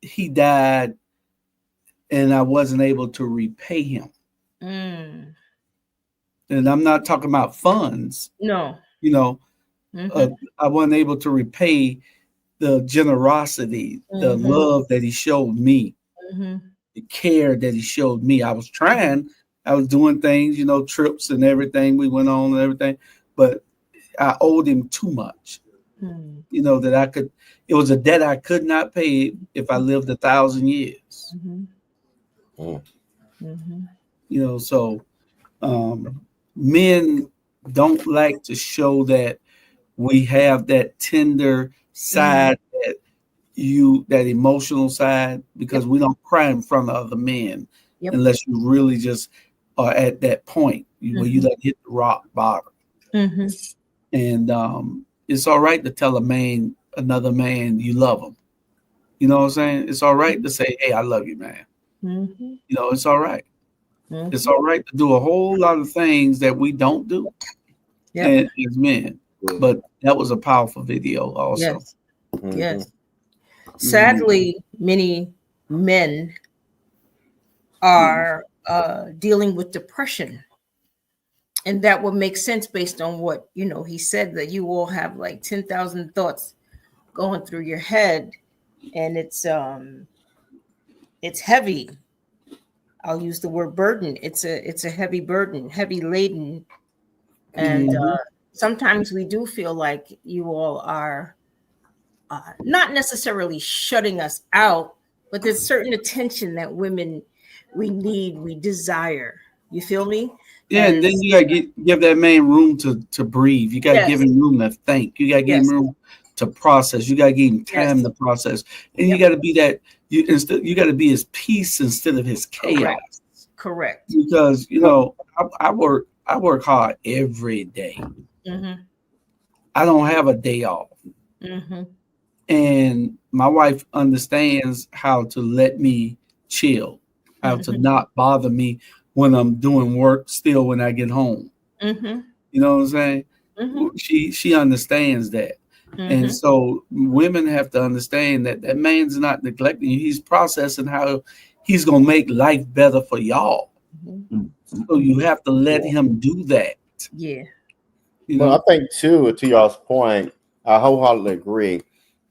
he died and I wasn't able to repay him. Mm. And I'm not talking about funds, No. you know, Mm-hmm. I wasn't able to repay the generosity, the Mm-hmm. love that he showed me, Mm-hmm. the care that he showed me. I was trying, I was doing things, you know, trips and everything we went on and everything, but I owed him too much, Mm-hmm. you know, that I could, it was a debt I could not pay if I lived 1,000 years, Mm-hmm. you know, so men don't like to show that we have that tender side, that emotional side, because we don't cry in front of other men unless you really just are at that point where you let hit the rock bottom. Mm-hmm. And it's all right to tell another man you love him. You know what I'm saying? It's all right to say, "Hey, I love you, man." Mm-hmm. You know, it's all right. Mm-hmm. It's all right to do a whole lot of things that we don't do as men. But that was a powerful video also. Yes. Yes. Sadly, many men are dealing with depression. And that would make sense based on what, you know, he said, that you all have like 10,000 thoughts going through your head, and it's heavy. I'll use the word burden. It's a heavy burden, heavy laden. And sometimes we do feel like you all are not necessarily shutting us out, but there's certain attention that women, we need, we desire. You feel me? Yeah, and then you gotta give that man room to breathe. You gotta give him room to think. You gotta give him room to process. You gotta give him time to process, and you gotta be that. You gotta be his peace instead of his chaos. Correct. Because you know, I work hard every day. Mm-hmm. I don't have a day off. Mm-hmm. And my wife understands how to let me chill, how to not bother me when I'm doing work still when I get home. Mm-hmm. You know what I'm saying? Mm-hmm. She understands that. And so women have to understand that that man's not neglecting you. He's processing how he's going to make life better for y'all. So you have to let him do that. Yeah. You Well, know? I think too, to y'all's point, I wholeheartedly agree.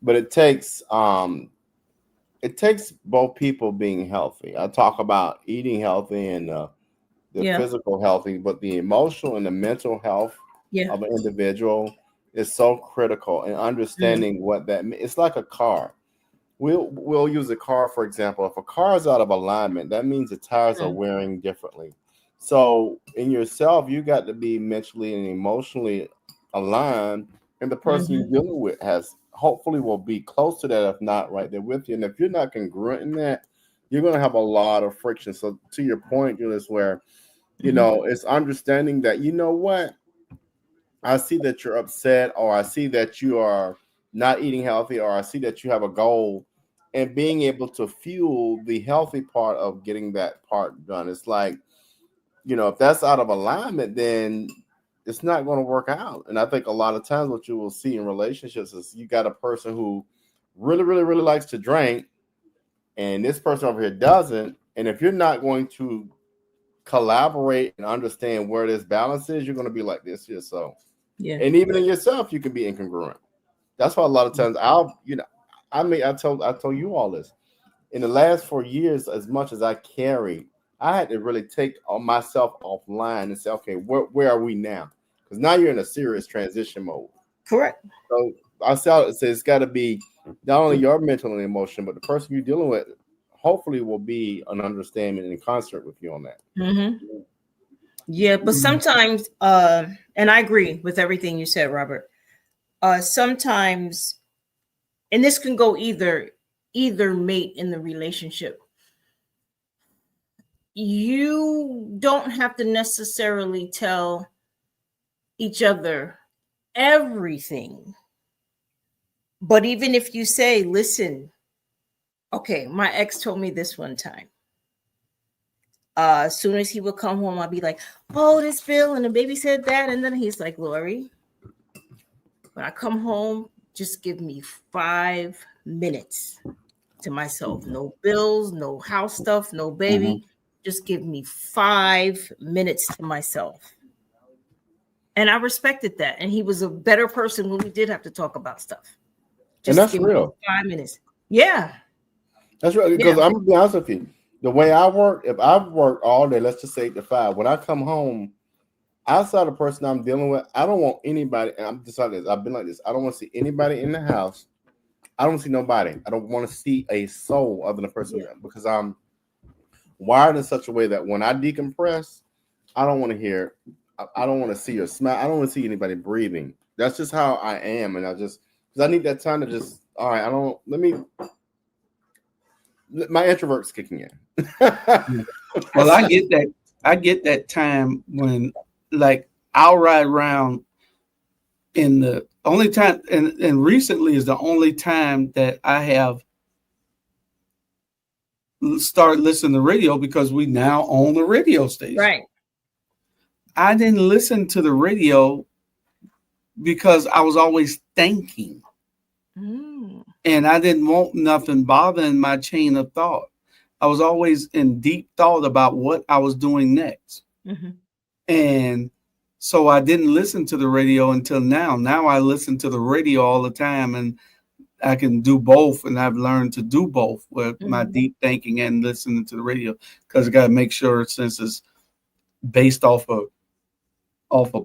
But it takes both people being healthy. I talk about eating healthy and the physical healthy, but the emotional and the mental health of an individual is so critical. And understanding what that means. It's like a car. We'll use a car, for example. If a car is out of alignment, that means the tires are wearing differently. So in yourself, you got to be mentally and emotionally aligned, and the person you're dealing with hopefully will be close to that, if not right there with you. And if you're not congruent in that, you're going to have a lot of friction. So to your point, Julius, where you know, it's understanding that, you know what, I see that you're upset, or I see that you are not eating healthy, or I see that you have a goal, and being able to fuel the healthy part of getting that part done. It's like, you know, if that's out of alignment, then it's not going to work out. And I think a lot of times what you will see in relationships is you got a person who really, really, really likes to drink, and this person over here doesn't. And if you're not going to collaborate and understand where this balance is, you're going to be like this here. So, and even in yourself, you can be incongruent. That's why a lot of times I told you all this in the last 4 years. As much as I carried, I had to really take myself offline and say, okay, where are we now? Because now you're in a serious transition mode. Correct. So I say it's got to be not only your mental and emotion, but the person you're dealing with hopefully will be an understanding and in concert with you on that. Yeah, but sometimes, and I agree with everything you said, Robert. Sometimes, and this can go either mate in the relationship. You don't have to necessarily tell each other everything. But even if you say, listen, okay, my ex told me this one time. As soon as he would come home, I'd be like, oh, this Bill, and the baby said that. And then he's like, Lori, when I come home, just give me 5 minutes to myself. No bills, no house stuff, no baby. Just give me 5 minutes to myself. And I respected that. And he was a better person when we did have to talk about stuff. And that's real. 5 minutes. Yeah. That's right. Because I'm gonna be honest with you. The way I work, if I've worked all day, let's just say 8 to 5, when I come home, outside the person I'm dealing with, I don't want anybody, and I'm decided this, I've been like this. I don't want to see anybody in the house. I don't see nobody. I don't want to see a soul other than the person because I'm wired in such a way that when I decompress, I don't want to hear, I don't want to see your smile. I don't want to see anybody breathing. That's just how I am. And because I need that time to just, all right, my introvert's kicking in. Well, I get that. I get that time when, like, I'll ride around in the only time, and recently is the only time that I have started listening to radio because we now own the radio station. Right. I didn't listen to the radio because I was always thinking. And I didn't want nothing bothering my chain of thought. I was always in deep thought about what I was doing next. And so I didn't listen to the radio until now. Now I listen to the radio all the time, and I can do both. And I've learned to do both with my deep thinking and listening to the radio, because I got to make sure, since it's based off of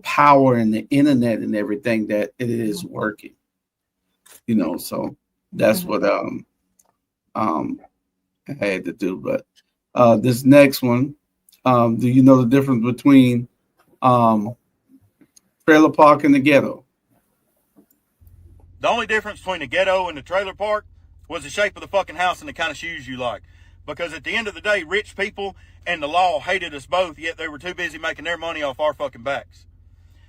power and the internet and everything, that it is working. So that's what I had to do. But this next one, do you know the difference between trailer park and the ghetto? The only difference between the ghetto and the trailer park was the shape of the fucking house and the kind of shoes you like. Because at the end of the day, rich people and the law hated us both, yet they were too busy making their money off our fucking backs.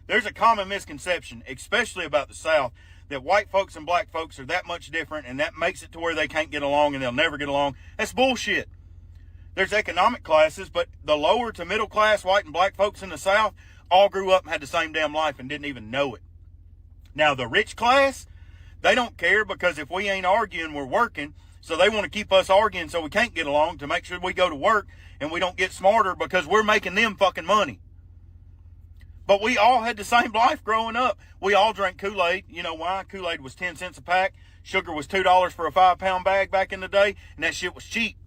There's a common misconception, especially about the South, that white folks and black folks are that much different, and that makes it to where they can't get along and they'll never get along. That's bullshit. There's economic classes, but the lower to middle class white and black folks in the South all grew up and had the same damn life and didn't even know it. Now, the rich class, they don't care, because if we ain't arguing, we're working. So they want to keep us arguing so we can't get along, to make sure we go to work and we don't get smarter, because we're making them fucking money. But we all had the same life growing up. We all drank Kool-Aid. You know why? Kool-Aid was 10 cents a pack. Sugar was $2 for a 5-pound bag back in the day, and that shit was cheap.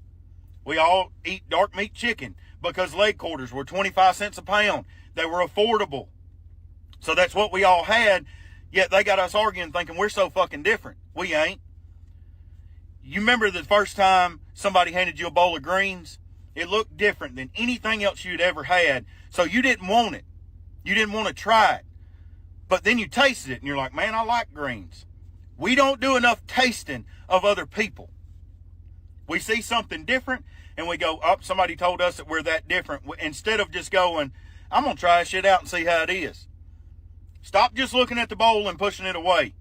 We all eat dark meat chicken because leg quarters were 25 cents a pound. They were affordable. So that's what we all had, yet they got us arguing thinking we're so fucking different. We ain't. You remember the first time somebody handed you a bowl of greens? It looked different than anything else you'd ever had, so you didn't want it. You didn't want to try it. But then you tasted it and you're like, man, I like greens. We don't do enough tasting of other people. We see something different and we go, oh, somebody told us that we're that different. Instead of just going, I'm going to try shit out and see how it is. Stop just looking at the bowl and pushing it away.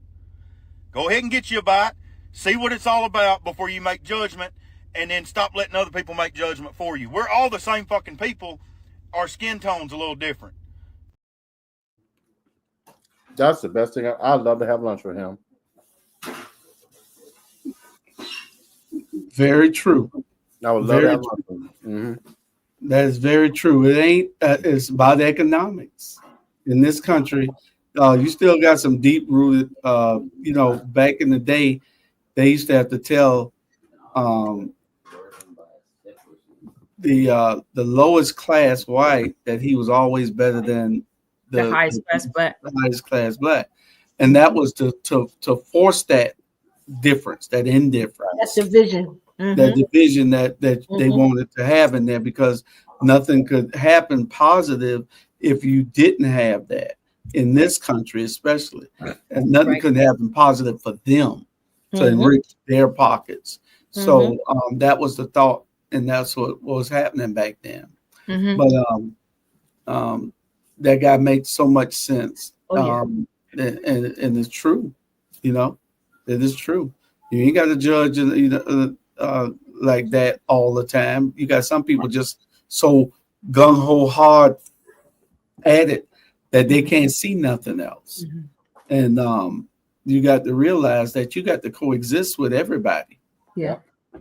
Go ahead and get you a bite. See what it's all about before you make judgment, and then stop letting other people make judgment for you. We're all the same fucking people. Our skin tone's a little different. That's the best thing. I'd love to have lunch with him. Very true. I would love to have lunch with him. That is very true. It ain't. It's about economics in this country. You still got some deep rooted. Back in the day, they used to have to tell the lowest class white that he was always better than the highest class black. The highest class black, and that was to force that difference, that indifference, that division, that division that they wanted to have in there, because nothing could happen positive if you didn't have that in this country, especially, and nothing could happen positive for them to enrich their pockets. So that was the thought, and that's what was happening back then. But that guy makes so much sense. And it's true. It is true. You ain't got to judge like that all the time. You got some people just so gung ho hard at it that they can't see nothing else. And you got to realize that you got to coexist with everybody. Yeah.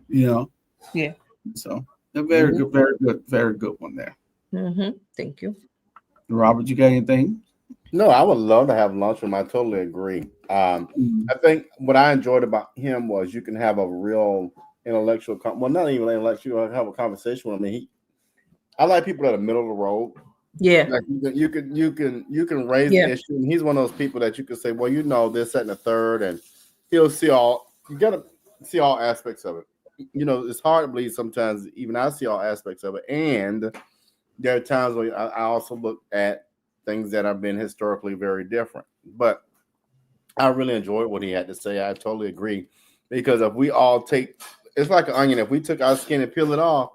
You know. Yeah. So a very very good one there. Thank you, Robert. You got anything? No, I would love to have lunch with him. I totally agree. I think what I enjoyed about him was you can have a real intellectual, not even intellectual, have a conversation with him. I like people that are middle of the road. Yeah, like you can raise the issue, and he's one of those people that you can say, well, this, that, and the third, and he'll see all. You gotta see all aspects of it. It's hard to believe sometimes. Even I see all aspects of it, and there are times where I also look at things that have been historically very different. But I really enjoyed what he had to say. I totally agree, because if we all it's like an onion. If we took our skin and peel it off,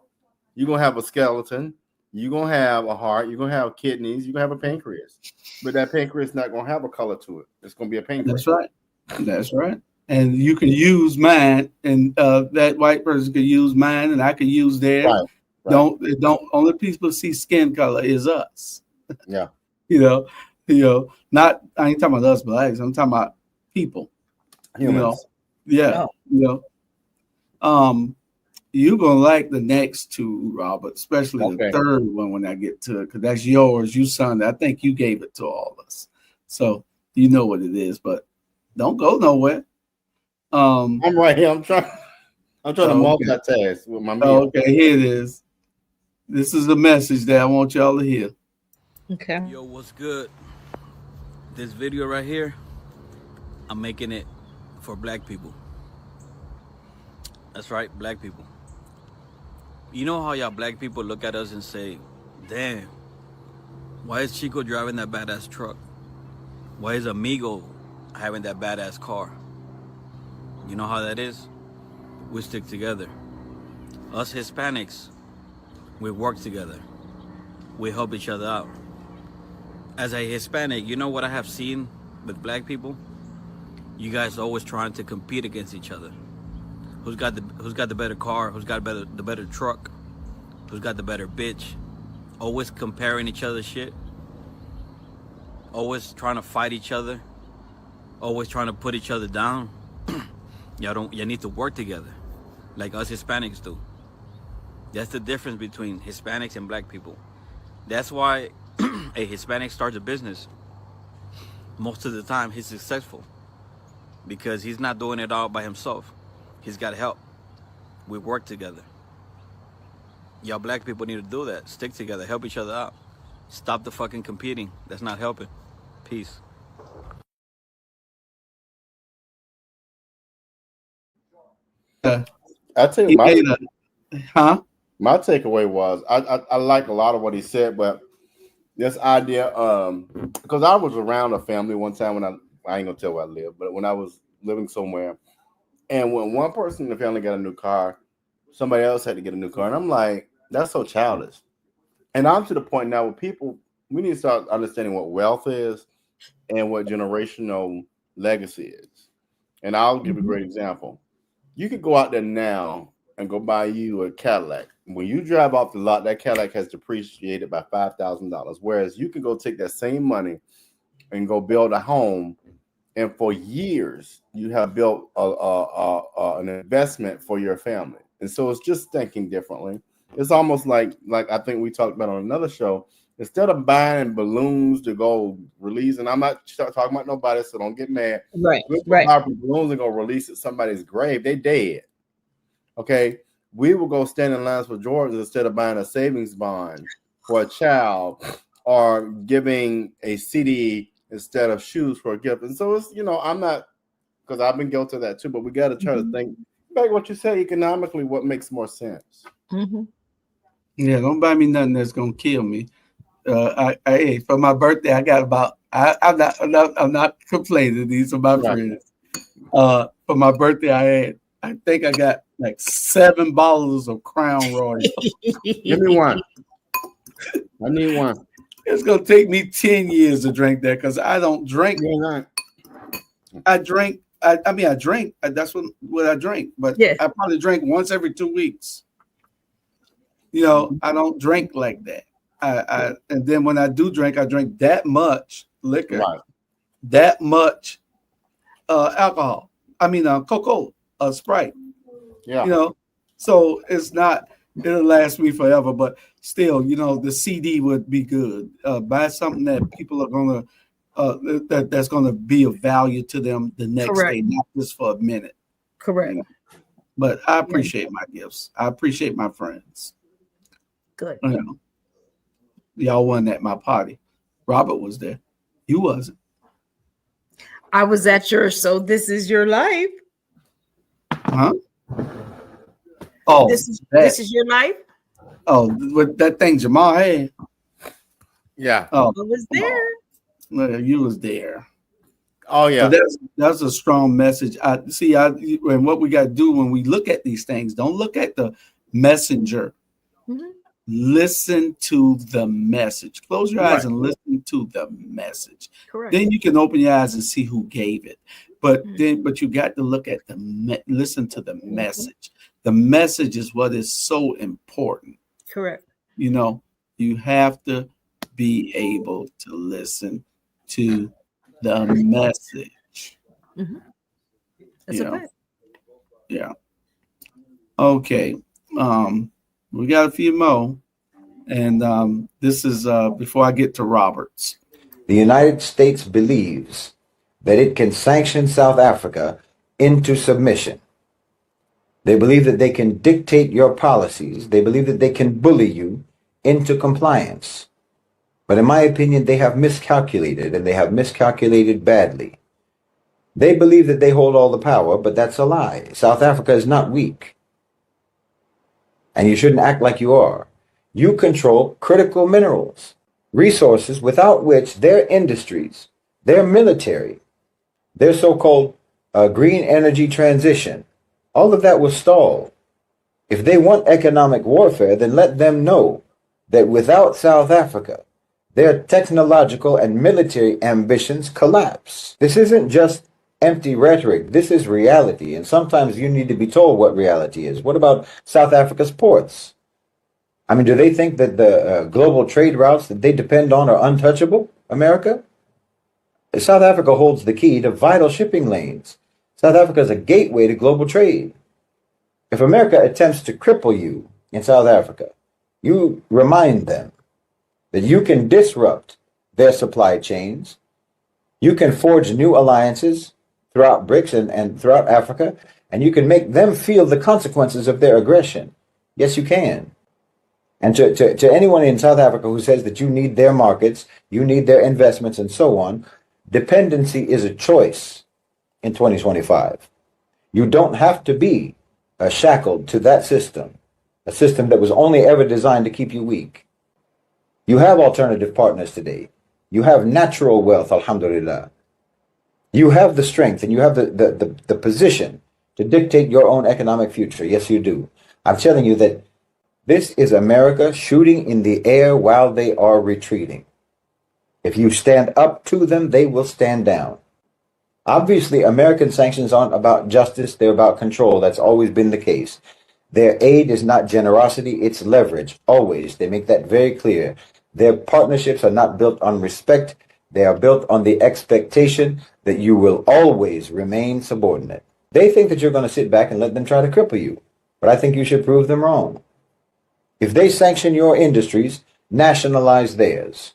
you're gonna have a skeleton. You're going to have a heart. You're going to have kidneys. You're going to have a pancreas. But that pancreas is not going to have a color to it. It's going to be a pancreas. That's right. And you can use mine, and that white person could use mine, and I could use theirs. Right. Don't only people see skin color is us. Yeah. Not, I ain't talking about us blacks. I'm talking about people. Humans. Yeah. You're going to like the next two, Robert, especially the third one when I get to it, because that's yours. You signed it. I think you gave it to all of us. So you know what it is, but don't go nowhere. I'm right here. I'm trying to multitask with my meal. Okay, here it is. This is the message that I want y'all to hear. Okay. Yo, what's good? This video right here, I'm making it for black people. That's right, black people. You know how y'all black people look at us and say, damn, why is Chico driving that badass truck? Why is Amigo having that badass car? You know how that is? We stick together. Us Hispanics, we work together. We help each other out. As a Hispanic, you know what I have seen with black people? You guys always trying to compete against each other. Who's got the better car? Who's got the better truck? Who's got the better bitch? Always comparing each other's shit. Always trying to fight each other. Always trying to put each other down. Y'all need to work together, like us Hispanics do. That's the difference between Hispanics and black people. That's why a Hispanic starts a business. Most of the time, he's successful because he's not doing it all by himself. He's got help. We work together. Y'all black people need to do that. Stick together. Help each other out. Stop the fucking competing. That's not helping. Peace. I tell you, my takeaway was I like a lot of what he said, but this idea, because I was around a family one time when I ain't gonna tell where I live, but when I was living somewhere, and when one person in the family got a new car, somebody else had to get a new car, and I'm like, that's so childish. And I'm to the point now where people, we need to start understanding what wealth is and what generational legacy is. And I'll give a great example. You could go out there now and go buy you a Cadillac. When you drive off the lot, that Cadillac has depreciated by $5,000. Whereas you can go take that same money and go build a home, and for years you have built an investment for your family. And so it's just thinking differently. It's almost like I think we talked about on another show. Instead of buying balloons to go release, and I'm not talking about nobody, so don't get mad. Right. Buy balloons and go release at somebody's grave. They dead. Okay. We will go stand in lines for Jordans instead of buying a savings bond for a child or giving a CD instead of shoes for a gift. And so it's, I'm not, because I've been guilty of that too, but we got to try to think back what you say economically, what makes more sense. Yeah, don't buy me nothing that's gonna kill me. I for my birthday, I got about. I'm not complaining. These are my friends. For my birthday, I think I got like 7 bottles of Crown Royal. Give me one. I need one. It's gonna take me 10 years to drink that because I don't drink. I drink. I mean, I drink. That's what I drink. But I probably drink once every 2 weeks. You know, I don't drink like that. And then when I do drink, I drink that much liquor, Right. that much alcohol. I mean, Coca-Cola, Sprite. Yeah. You know, so it's not. It'll last me forever, but still, you know, the CD would be good. Buy something that people are gonna that's gonna be of value to them the next Correct. day, not just for a minute. Correct. You know? But I appreciate my gifts. I appreciate my friends. Good. You know, y'all wasn't at my party. Robert was there. You wasn't. I was at yours, so this is your life. Huh? Oh, this is your life. Oh, with that thing Jamal had. Yeah. Oh, I was there. Well, you was there. Oh yeah. But that's a strong message. And what we got to do when we look at these things, don't look at the messenger. Mm-hmm. Listen to the message. Close your eyes and listen to the message. Correct. Then you can open your eyes and see who gave it. But you got to look at listen to the message. The message is what is so important. Correct. You know, you have to be able to listen to the message. Mm-hmm. That's a fact. Yeah. Okay. We got a few more. And this is before I get to Roberts. The United States believes that it can sanction South Africa into submission. They believe that they can dictate your policies. They believe that they can bully you into compliance. But in my opinion, they have miscalculated, and they have miscalculated badly. They believe that they hold all the power, but that's a lie. South Africa is not weak. And you shouldn't act like you are. You control critical minerals, resources without which their industries, their military, their so-called green energy transition, all of that will stall. If they want economic warfare, then let them know that without South Africa, their technological and military ambitions collapse. This isn't just empty rhetoric. This is reality. And sometimes you need to be told what reality is. What about South Africa's ports? I mean, do they think that the global trade routes that they depend on are untouchable, America? South Africa holds the key to vital shipping lanes. South Africa is a gateway to global trade. If America attempts to cripple you in South Africa, you remind them that you can disrupt their supply chains. You can forge new alliances throughout BRICS and throughout Africa, and you can make them feel the consequences of their aggression. Yes, you can. And to anyone in South Africa who says that you need their markets, you need their investments, and so on, dependency is a choice in 2025. You don't have to be shackled to that system, a system that was only ever designed to keep you weak. You have alternative partners today. You have natural wealth, alhamdulillah. You have the strength and you have the position to dictate your own economic future. Yes, you do. I'm telling you that this is America shooting in the air while they are retreating. If you stand up to them, they will stand down. Obviously, American sanctions aren't about justice, they're about control. That's always been the case. Their aid is not generosity, it's leverage. Always. They make that very clear. Their partnerships are not built on respect. They are built on the expectation that you will always remain subordinate. They think that you're going to sit back and let them try to cripple you. But I think you should prove them wrong. If they sanction your industries, nationalize theirs.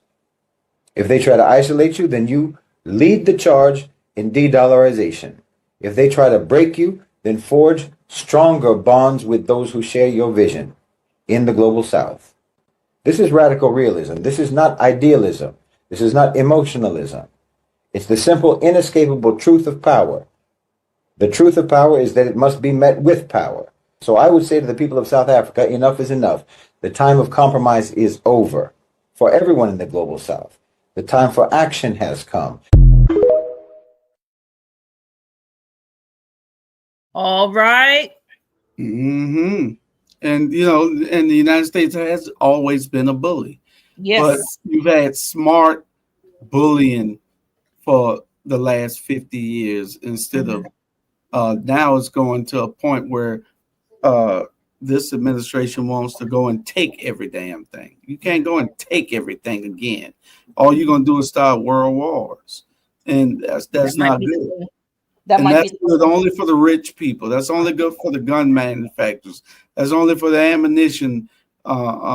If they try to isolate you, then you lead the charge in de-dollarization. If they try to break you, then forge stronger bonds with those who share your vision in the global south. This is radical realism. This is not idealism. This is not emotionalism. It's the simple, inescapable truth of power. The truth of power is that it must be met with power. So I would say to the people of South Africa, enough is enough. The time of compromise is over for everyone in the global south. The time for action has come. All right. Mm-hmm. And, you know, and the United States has always been a bully. Yes. But you've had smart bullying for the last 50 years instead of now it's going to a point where this administration wants to go and take every damn thing. You can't go and take everything again. All you're gonna do is start world wars, and that's not good. And that's good only for the rich people. That's only good for the gun manufacturers. That's only for the ammunition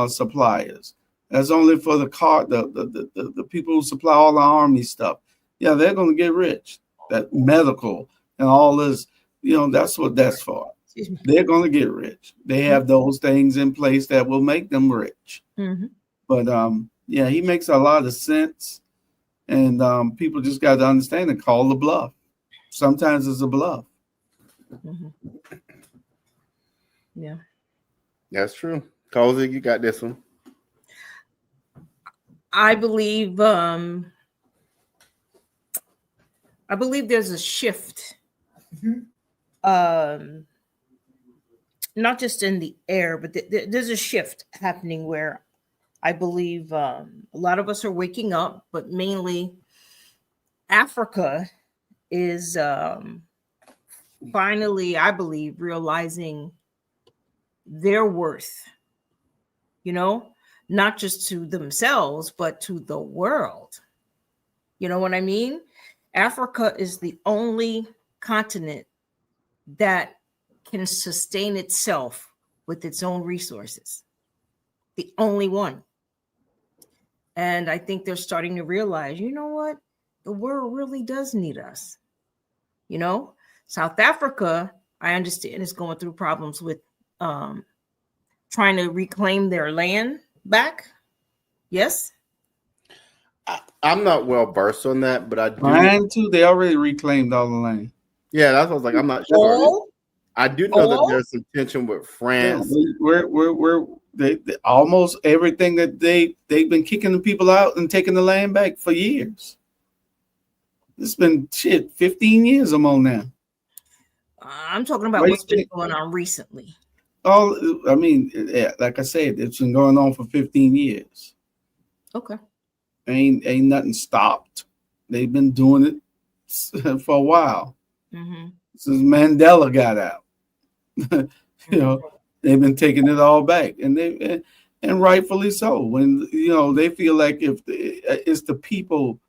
suppliers. That's only for the people who supply all the army stuff. Yeah, they're going to get rich. That medical and all this, that's what that's for. They're going to get rich. They have those things in place that will make them rich. Mm-hmm. But yeah, he makes a lot of sense, and people just got to understand and call the bluff. Sometimes it's a bluff. Mm-hmm. Yeah, that's true. Cozy, you got this one. I believe there's a shift, not just in the air, but there's a shift happening where I believe a lot of us are waking up, but mainly Africa is finally, I believe, realizing their worth, not just to themselves, but to the world. You know what I mean? Africa is the only continent that can sustain itself with its own resources. The only one. And I think they're starting to realize, you know what? The world really does need us. South Africa, I understand, is going through problems with trying to reclaim their land back. Yes. I'm not well versed on that, but I do. Mine too. They already reclaimed all the land. Yeah, that's what I was like. I'm not sure. I do know that there's some tension with France. Yeah, they almost everything that they've been kicking the people out and taking the land back for years. It's been 15 years or more now. I'm talking about what's been going on recently. Like I said, it's been going on for 15 years. Okay. Ain't nothing stopped. They've been doing it for a while. Mm-hmm. Since Mandela got out. They've been taking it all back, and rightfully so. When they feel like if it's the people,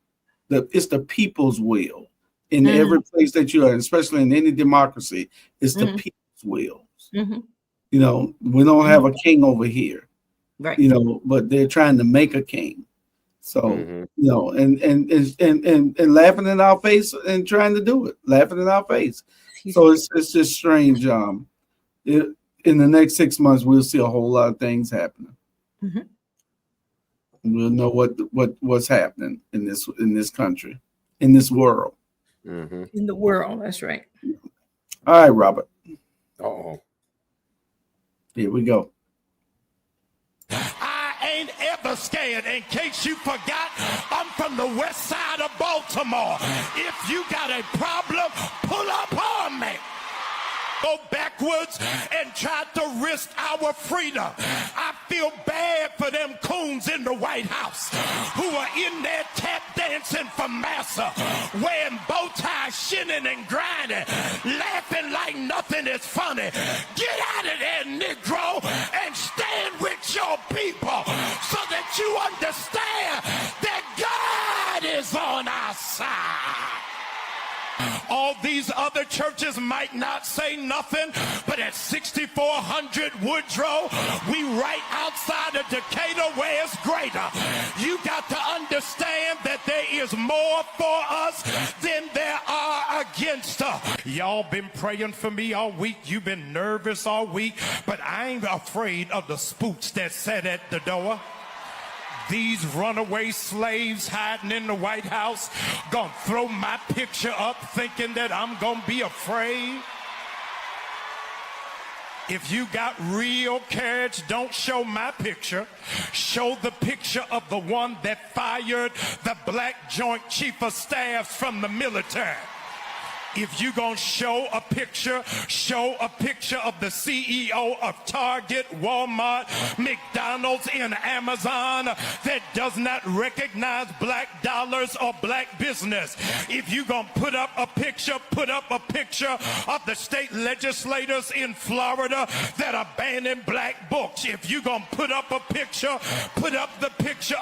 it's the people's will in every place that you are, especially in any democracy, it's the people's will. Mm-hmm. We don't have a king over here, right? But they're trying to make a king. So and laughing in our face and trying to do it, laughing in our face. So it's just strange. In the next 6 months, we'll see a whole lot of things happening. Mm-hmm. We'll know what's happening in this country, in this world. Mm-hmm. In the world, that's right. All right, Robert. Uh-oh. Here we go. I ain't ever scared. In case you forgot, I'm from the west side of Baltimore. If you got a problem, pull up on me. Go backwards and try to risk our freedom. I feel bad for them coons in the White House who are in there tap dancing for massa, wearing bow ties, shinning and grinding, laughing like nothing is funny. Get out of there, Negro, and stand with your people so that you understand that God is on our side. All these other churches might not say nothing, but at 6400 Woodrow, we right outside of Decatur where it's greater. You got to understand that there is more for us than there are against us. Y'all been praying for me all week. You've been nervous all week, but I ain't afraid of the spooks that sat at the door. These runaway slaves hiding in the White House gonna throw my picture up thinking that I'm gonna be afraid. If you got real courage, don't show my picture. Show the picture of the one that fired the black Joint Chief of Staff from the military. If you gonna show a picture of the CEO of Target, Walmart, McDonald's, and Amazon that does not recognize black dollars or black business. If you gonna put up a picture of the state legislators in Florida that are banning black books. If you gonna put up the picture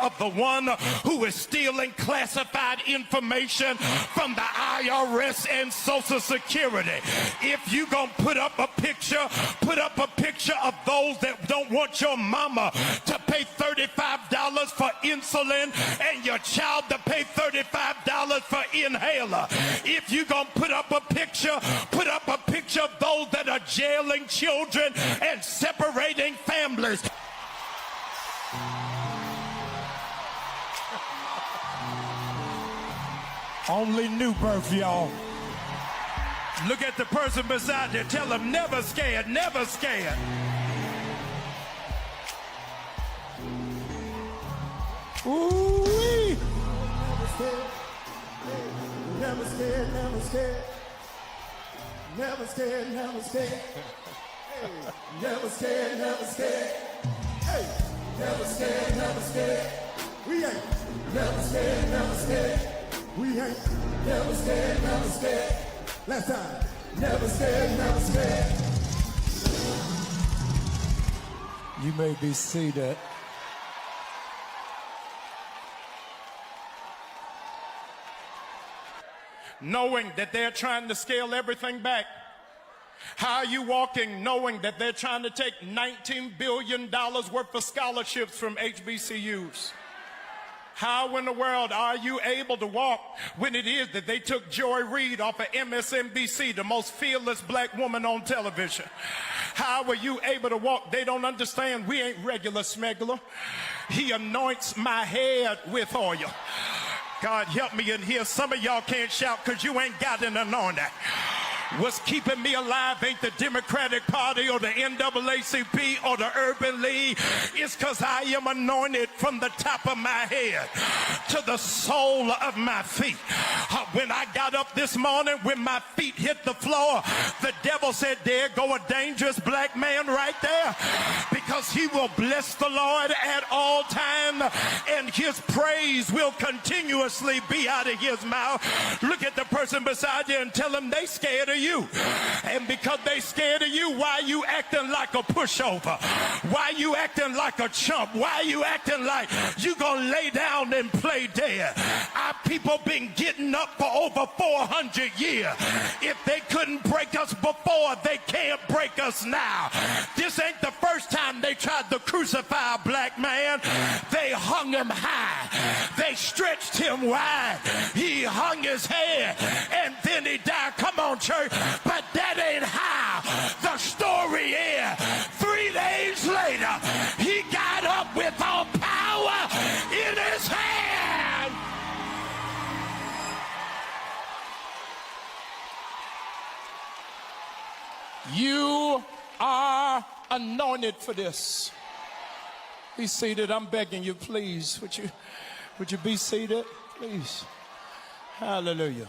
of the one who is stealing classified information from the IRS and Social Security. If you gonna put up a picture of those that don't want your mama to pay $35 for insulin and your child to pay $35 for inhaler. If you gonna put up a picture of those that are jailing children and separating families. Only new birth, y'all. Look at the person beside you. Tell them never scared, never scared. Ooh-wee. Never scared, never scared. Never scared, never scared. Hey, never scared, never scared. Hey, never scared, never scared. We ain't never scared, never scared. We ain't never scared, never scared. Last time, never scared, never scared. You may be seated. Knowing that they're trying to scale everything back. How are you walking knowing that they're trying to take $19 billion worth of scholarships from HBCUs? How in the world are you able to walk when it is that they took Joy Reid off of MSNBC, the most fearless black woman on television? How are you able to walk? They don't understand we ain't regular smuggler. He anoints my head with oil. God help me in here. Some of y'all can't shout because you ain't got an anointing. What's keeping me alive ain't the Democratic Party or the NAACP or the Urban League. It's because I am anointed from the top of my head to the sole of my feet. When I got up this morning, when my feet hit the floor, the devil said, there go a dangerous black man right there, because he will bless the Lord at all times and his praise will continuously be out of his mouth. Look at the person beside you and tell them they scared of you. And because they scared of you, why you acting like a pushover? Why you acting like a chump? Why you acting like you gonna lay down and play dead? Our people been getting up for over 400 years. If they couldn't break us before, they can't break us now. This ain't the first time they tried to crucify a black man. They hung him high. They stretched him wide. He hung his head and then he died. Come on, church. But that ain't how the story is. 3 days later, he got up with all power in his hand. You are anointed for this. Be seated. I'm begging you, please. Would you be seated, please? Hallelujah.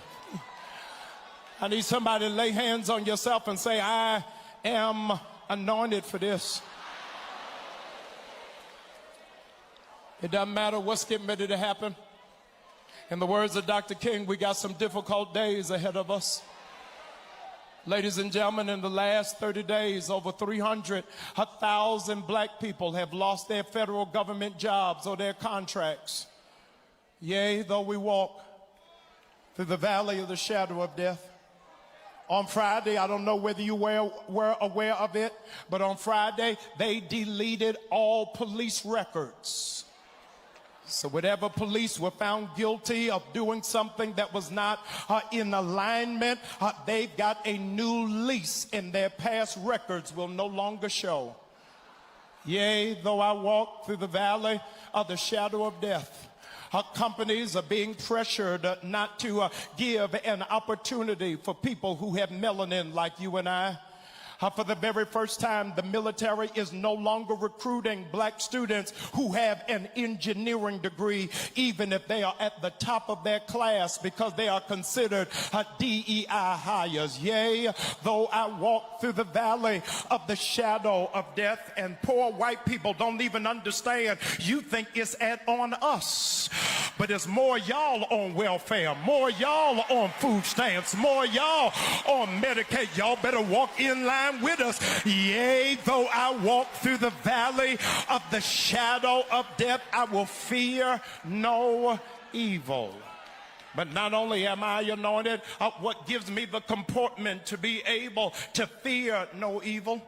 I need somebody to lay hands on yourself and say, I am anointed for this. It doesn't matter what's getting ready to happen. In the words of Dr. King, we got some difficult days ahead of us. Ladies and gentlemen, in the last 30 days, over 300,000 black people have lost their federal government jobs or their contracts. Yea, though we walk through the valley of the shadow of death. On Friday, I don't know whether you were aware of it, but on Friday, they deleted all police records. So whatever police were found guilty of doing something that was not in alignment, they've got a new lease and their past records will no longer show. Yea, though I walk through the valley of the shadow of death. Companies are being pressured not to give an opportunity for people who have melanin like you and I. For the very first time, the military is no longer recruiting black students who have an engineering degree, even if they are at the top of their class, because they are considered DEI hires. Yea, though I walk through the valley of the shadow of death, and poor white people don't even understand. You think it's on us, but it's more y'all on welfare, more y'all on food stamps, more y'all on Medicaid. Y'all better walk in line with us. Yea, though I walk through the valley of the shadow of death, I will fear no evil. But not only am I anointed, what gives me the comportment to be able to fear no evil?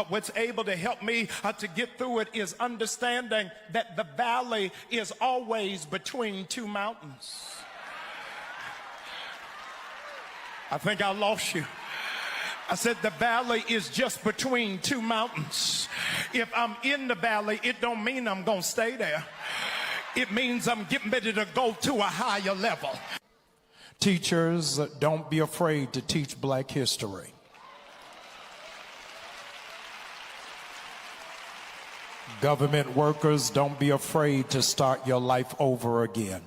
What's able to help me to get through it is understanding that the valley is always between two mountains. I think I lost you. I said the valley is just between two mountains. If I'm in the valley, it don't mean I'm gonna stay there. It means I'm getting ready to go to a higher level. Teachers, don't be afraid to teach black history. Government workers, don't be afraid to start your life over again.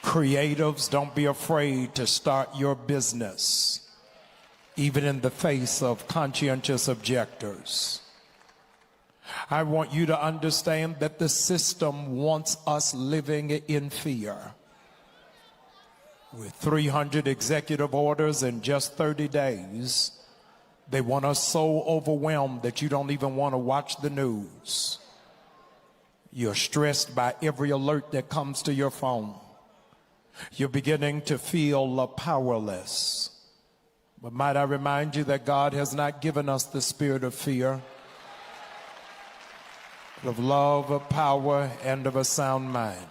Creatives, don't be afraid to start your business, even in the face of conscientious objectors. I want you to understand that the system wants us living in fear. With 300 executive orders in just 30 days, they want us so overwhelmed that you don't even want to watch the news. You're stressed by every alert that comes to your phone. You're beginning to feel powerless. But might I remind you that God has not given us the spirit of fear, but of love, of power, and of a sound mind.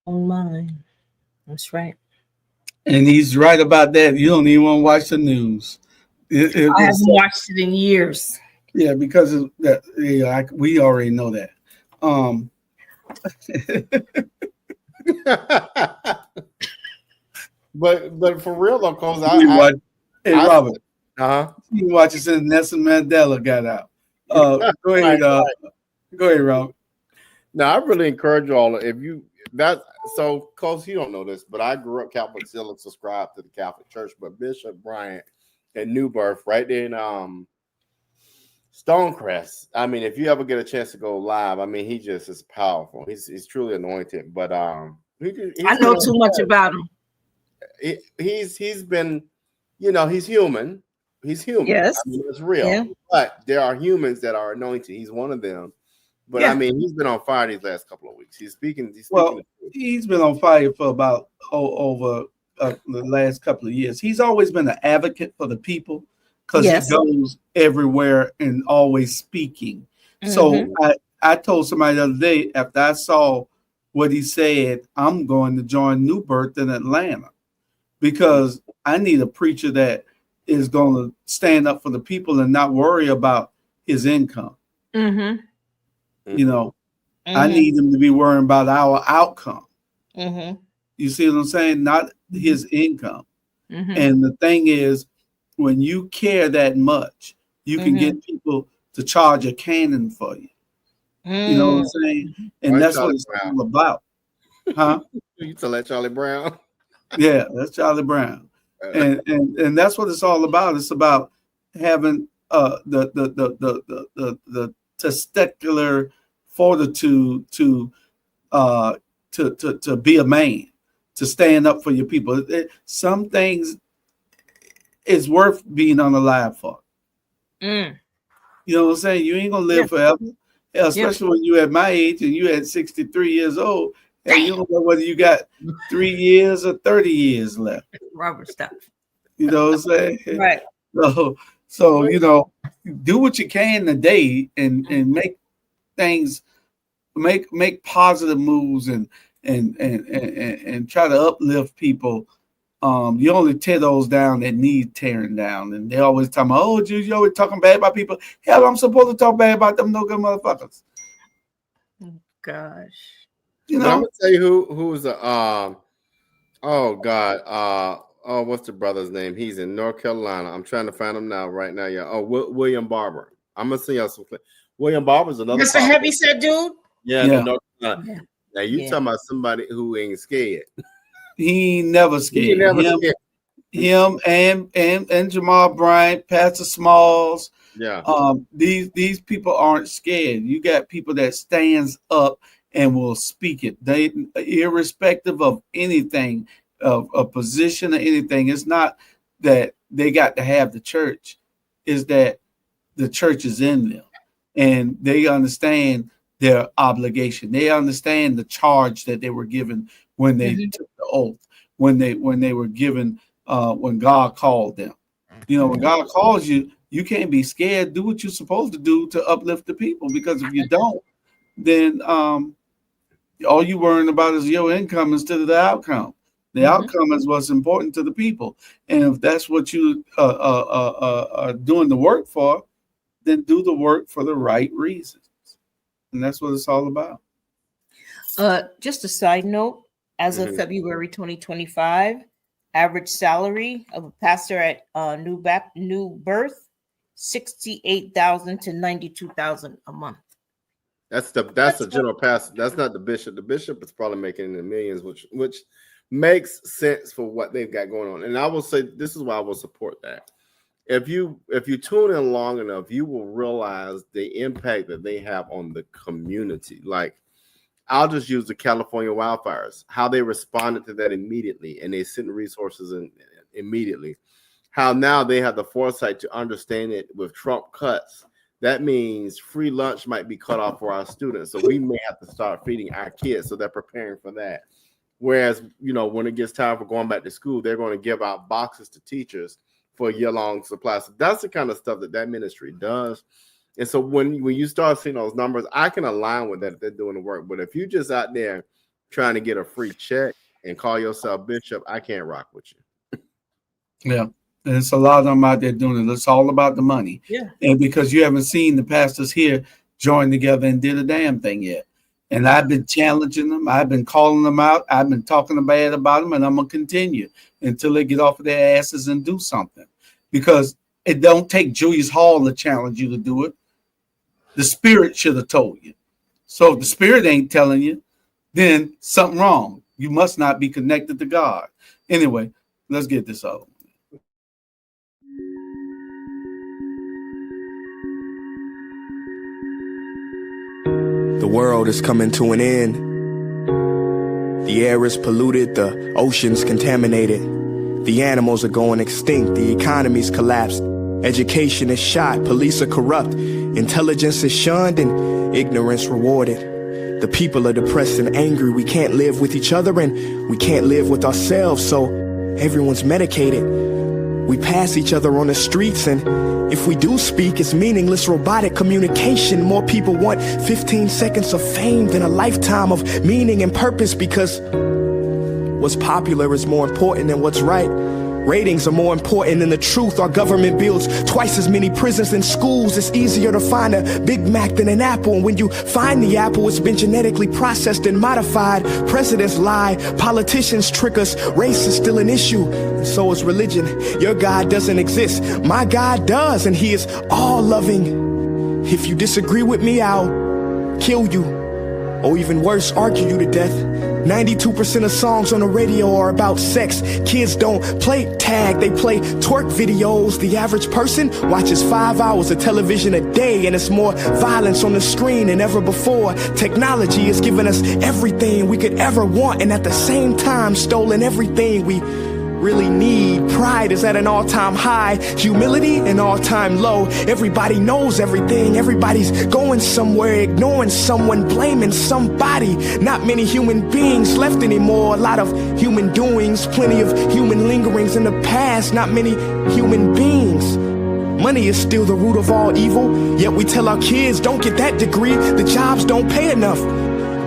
Mind. That's right. And he's right about that. You don't even want to watch the news. I haven't watched it in years. Yeah, because of that, we already know that. But for real though, cause Robert, you watch it since Nelson Mandela got out. Go ahead, go ahead, Robert. Now I really encourage you all cause you don't know this, but I grew up Catholic, still subscribed to the Catholic Church, but Bishop Bryant at New Birth, right there in Stonecrest. I mean, if you ever get a chance to go live, I mean, he just is powerful. He's truly anointed. But I know too much about him. He's been, he's human. He's human. Yes, I mean, it's real. Yeah. But there are humans that are anointed. He's one of them. But I mean, he's been on fire these last couple of weeks. He's speaking. He's been on fire for about over the last couple of years. He's always been an advocate for the people because he goes everywhere and always speaking. Mm-hmm. So I told somebody the other day after I saw what he said, I'm going to join New Birth in Atlanta because I need a preacher that is going to stand up for the people and not worry about his income. Mm-hmm. I need him to be worrying about our outcome. Mm-hmm. You see what I'm saying? Not his income. Mm-hmm. And the thing is, when you care that much, you can get people to charge a cannon for you. You know what I'm saying? And that's Charlie what it's Brown. All about. Huh? You used to let Charlie Brown? Yeah, that's Charlie Brown. And that's what it's all about. It's about having the testicular fortitude to be a man, to stand up for your people. Some things is worth being unalive for. You know what I'm saying? You ain't gonna live forever, especially when you at my age and you at 63 years old, and you don't know whether you got 3 years or 30 years left. Robert, stop. You know what I'm saying? Right. So do what you can today and make things, make positive moves and try to uplift people. You only tear those down that need tearing down, and they always talking about, oh, you always talking bad about people. Hell, I'm supposed to talk bad about them no good motherfuckers. Gosh, I'm gonna tell you who's Oh, what's the brother's name? He's in North Carolina. I'm trying to find him right now. Yeah. Oh, William Barber. I'm gonna send y'all some clips. William Barber's another. That's the heavy set dude. Yeah. Yeah. North Carolina. Yeah. Now you talking about somebody who ain't scared. He ain't never scared. Him and Jamal Bryant, Pastor Smalls. Yeah. These people aren't scared. You got people that stands up and will speak it. They, irrespective of anything, of a position or anything. It's not that they got to have the church. It's that the church is in them, and they understand their obligation. They understand the charge that they were given when they took the oath, when they were given, when God called them. You know, when God calls you, you can't be scared. Do what you're supposed to do to uplift the people, because if you don't, then all you worrying about is your income instead of the outcome. The outcome is what's important to the people. And if that's what you are doing the work for, then do the work for the right reasons. And that's what it's all about. Just a side note, as of February 2025, average salary of a pastor at New Birth, $68,000 to $92,000 a month. That's the general pastor. That's not the bishop. The bishop is probably making in the millions, which makes sense for what they've got going on. And I will say, this is why I will support that. If you tune in long enough, you will realize the impact that they have on the community. Like, I'll just use the California wildfires, how they responded to that immediately, and they sent resources in immediately. How now they have the foresight to understand it with Trump cuts. That means free lunch might be cut off for our students. So we may have to start feeding our kids. So they're preparing for that. Whereas, you know, when it gets time for going back to school, they're going to give out boxes to teachers for a year-long supply. So that's the kind of stuff that ministry does. And so when you start seeing those numbers, I can align with that if they're doing the work. But if you're just out there trying to get a free check and call yourself bishop, I can't rock with you. Yeah. And it's a lot of them out there doing it. It's all about the money. Yeah. And because you haven't seen the pastors here join together and did a damn thing yet. And I've been challenging them. I've been calling them out. I've been talking bad about them, and I'm going to continue until they get off of their asses and do something. Because it don't take Julius Hall to challenge you to do it. The Spirit should have told you. So if the Spirit ain't telling you, then something wrong. You must not be connected to God. Anyway, let's get this over. The world is coming to an end. The air is polluted, the ocean's contaminated. The animals are going extinct, the economy's collapsed. Education is shot, police are corrupt. Intelligence is shunned and ignorance rewarded. The people are depressed and angry, we can't live with each other and we can't live with ourselves, so everyone's medicated. We pass each other on the streets, and if we do speak, it's meaningless robotic communication. More people want 15 seconds of fame than a lifetime of meaning and purpose, because what's popular is more important than what's right. Ratings are more important than the truth. Our government builds twice as many prisons than schools. It's easier to find a Big Mac than an apple. And when you find the apple, it's been genetically processed and modified. Presidents lie, politicians trick us. Race is still an issue, and so is religion. Your God doesn't exist, my God does, and he is all loving. If you disagree with me, I'll kill you, or even worse, argue you to death. 92% of songs on the radio are about sex. Kids don't play tag, they play twerk videos. The average person watches 5 hours of television a day, and it's more violence on the screen than ever before. Technology has given us everything we could ever want, and at the same time stolen everything we really need. Pride is at an all-time high, humility an all-time low. Everybody knows everything, everybody's going somewhere, ignoring someone, blaming somebody. Not many human beings left anymore, a lot of human doings, plenty of human lingerings in the past, not many human beings. Money is still the root of all evil, yet we tell our kids don't get that degree, the jobs don't pay enough.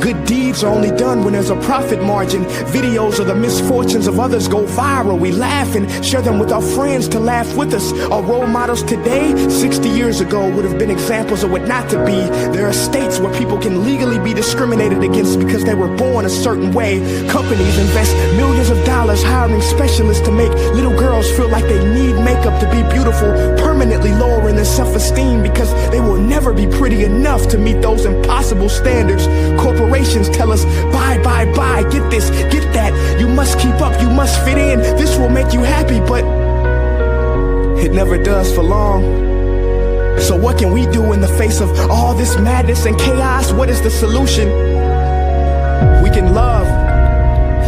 Good deeds are only done when there's a profit margin. Videos of the misfortunes of others go viral. We laugh and share them with our friends to laugh with us. Our role models today, 60 years ago, would have been examples of what not to be. There are states where people can legally be discriminated against because they were born a certain way. Companies invest millions of dollars hiring specialists to make little girls feel like they need makeup to be beautiful, permanently lowering their self-esteem because they will never be pretty enough to meet those impossible standards. Corporations tell us, buy, get this, get that. You must keep up, you must fit in. This will make you happy, but it never does for long. So what can we do in the face of all this madness and chaos? What is the solution? We can love.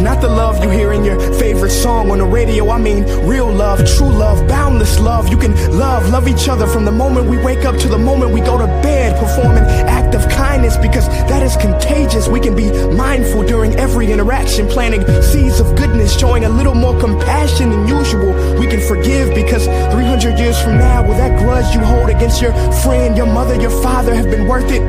Not the love you hear in your favorite song on the radio. I mean real love, true love, boundless love. You can love each other from the moment we wake up to the moment we go to bed. Perform an act of kindness because that is contagious. We can be mindful during every interaction, planting seeds of goodness, showing a little more compassion than usual. We can forgive because 300 years from now, will that grudge you hold against your friend, your mother, your father have been worth it?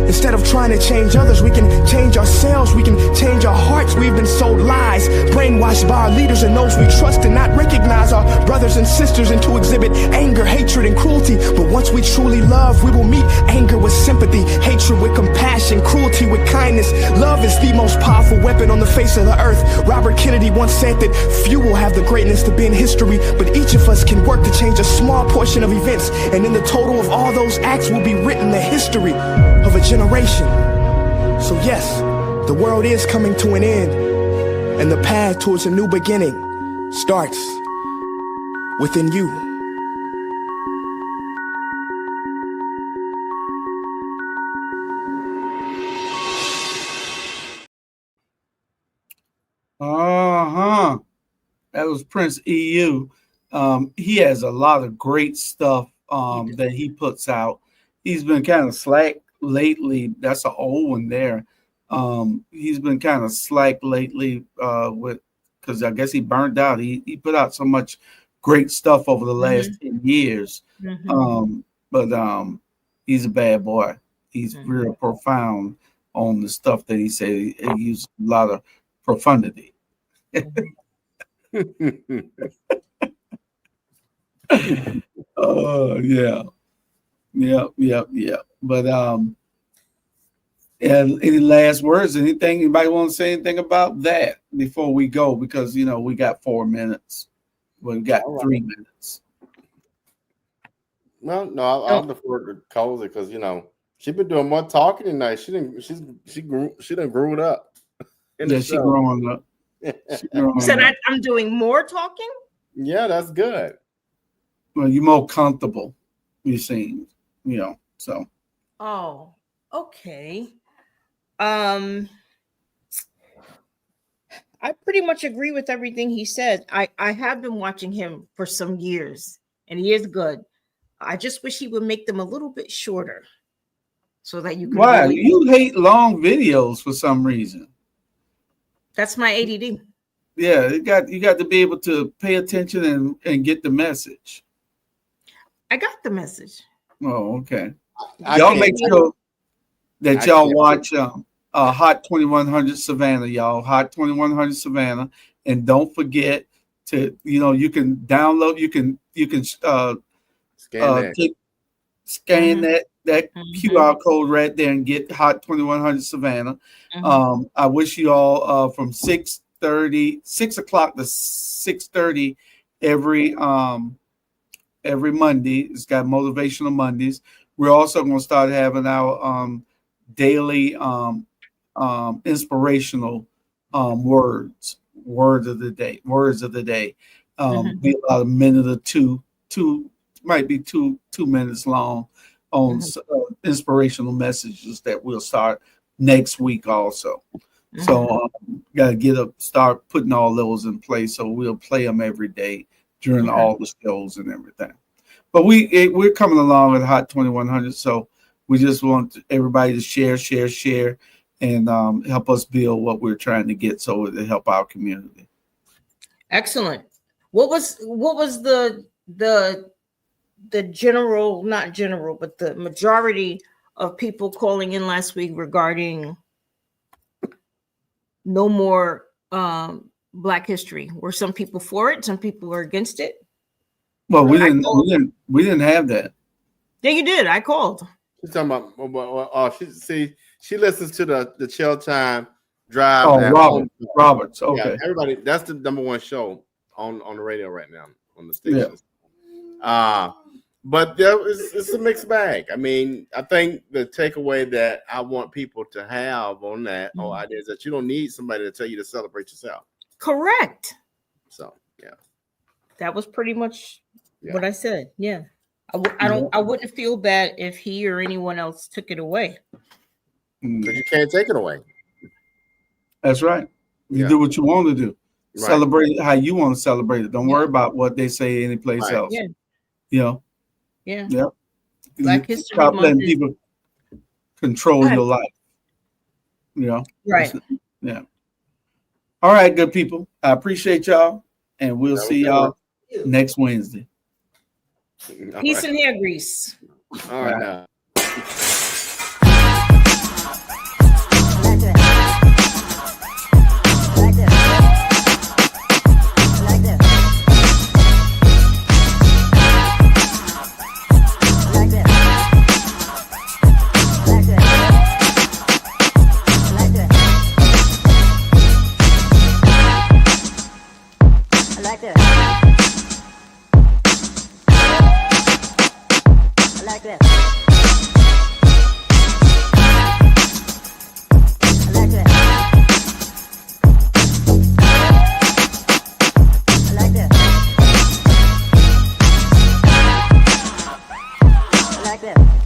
Instead of trying to change others, we can change ourselves. We can change our hearts. We've been sold lies, brainwashed by our leaders and those we trust, and not recognize our brothers and sisters, and to exhibit anger, hatred, and cruelty. But once we truly love, we will meet anger with sympathy, hatred with compassion, cruelty with kindness. Love is the most powerful weapon on the face of the earth. Robert Kennedy once said that few will have the greatness to be in history, but each of us can work to change a small portion of events, and in the total of all those acts will be written the history of a generation. So yes, the world is coming to an end, and the path towards a new beginning starts within you. That was Prince EU. He has a lot of great stuff that he puts out. He's been kind of slack lately. That's an old one there. He's been kind of slack lately because I guess he burned out. He put out so much great stuff over the last 10 years. But he's a bad boy. He's real profound on the stuff that he said. He used a lot of profundity. Oh yeah. But and any last words? Anything? Anybody want to say anything about that before we go? Because we got 4 minutes. We got 3 minutes. No, I'll defer to Cozy because she's been doing more talking tonight. She done grew up. Yeah, she growing up. So I'm doing more talking? Yeah, that's good. Well, you're more comfortable, you seem, so. Oh, okay. I pretty much agree with everything he said. I have been watching him for some years, and he is good. I just wish he would make them a little bit shorter so that you can. Why? You hate long videos for some reason. That's my ADD. Yeah, you got to be able to pay attention and get the message. I got the message. Oh, okay. Y'all make sure that y'all watch Hot 2100 Savannah, y'all. Hot 2100 Savannah, and don't forget to you can download. You can scan that QR code right there and get Hot 2100 Savannah. I wish you all from 6 o'clock to 6:30 every Monday. It's got Motivational Mondays. We're also going to start having our daily inspirational words of the day. Be about a minute or two, might be two minutes long on inspirational messages that we'll start next week also. So got to start putting all those in place. So we'll play them every day during all the shows and everything. But we're coming along with Hot 2100. So we just want everybody to share, and help us build what we're trying to get so to help our community. Excellent. What was the general, not general, but the majority of people calling in last week regarding no more Black history? Were some people for it? Some people were against it? Well, we didn't have that. Yeah, you did. I called. She's talking about. She listens to the Chill Time Drive. Oh, Roberts. Okay, yeah, everybody. That's the #1 show on the radio right now on the stations. Yeah. But it's a mixed bag. I mean, I think the takeaway that I want people to have on that whole idea is that you don't need somebody to tell you to celebrate yourself. Correct. So yeah, that was pretty much what I said. Yeah, I wouldn't feel bad if he or anyone else took it away. Because you can't take it away. That's right. You do what you want to do. Right. Celebrate it how you want to celebrate it. Don't worry about what they say anyplace else. Yeah. You know. Yeah. Yeah. Black History Stop Month letting is- people control your life. You know. Right. Yeah. All right, good people. I appreciate y'all, and we'll see y'all next Wednesday. Peace and hair grease. All right. Now. Like that.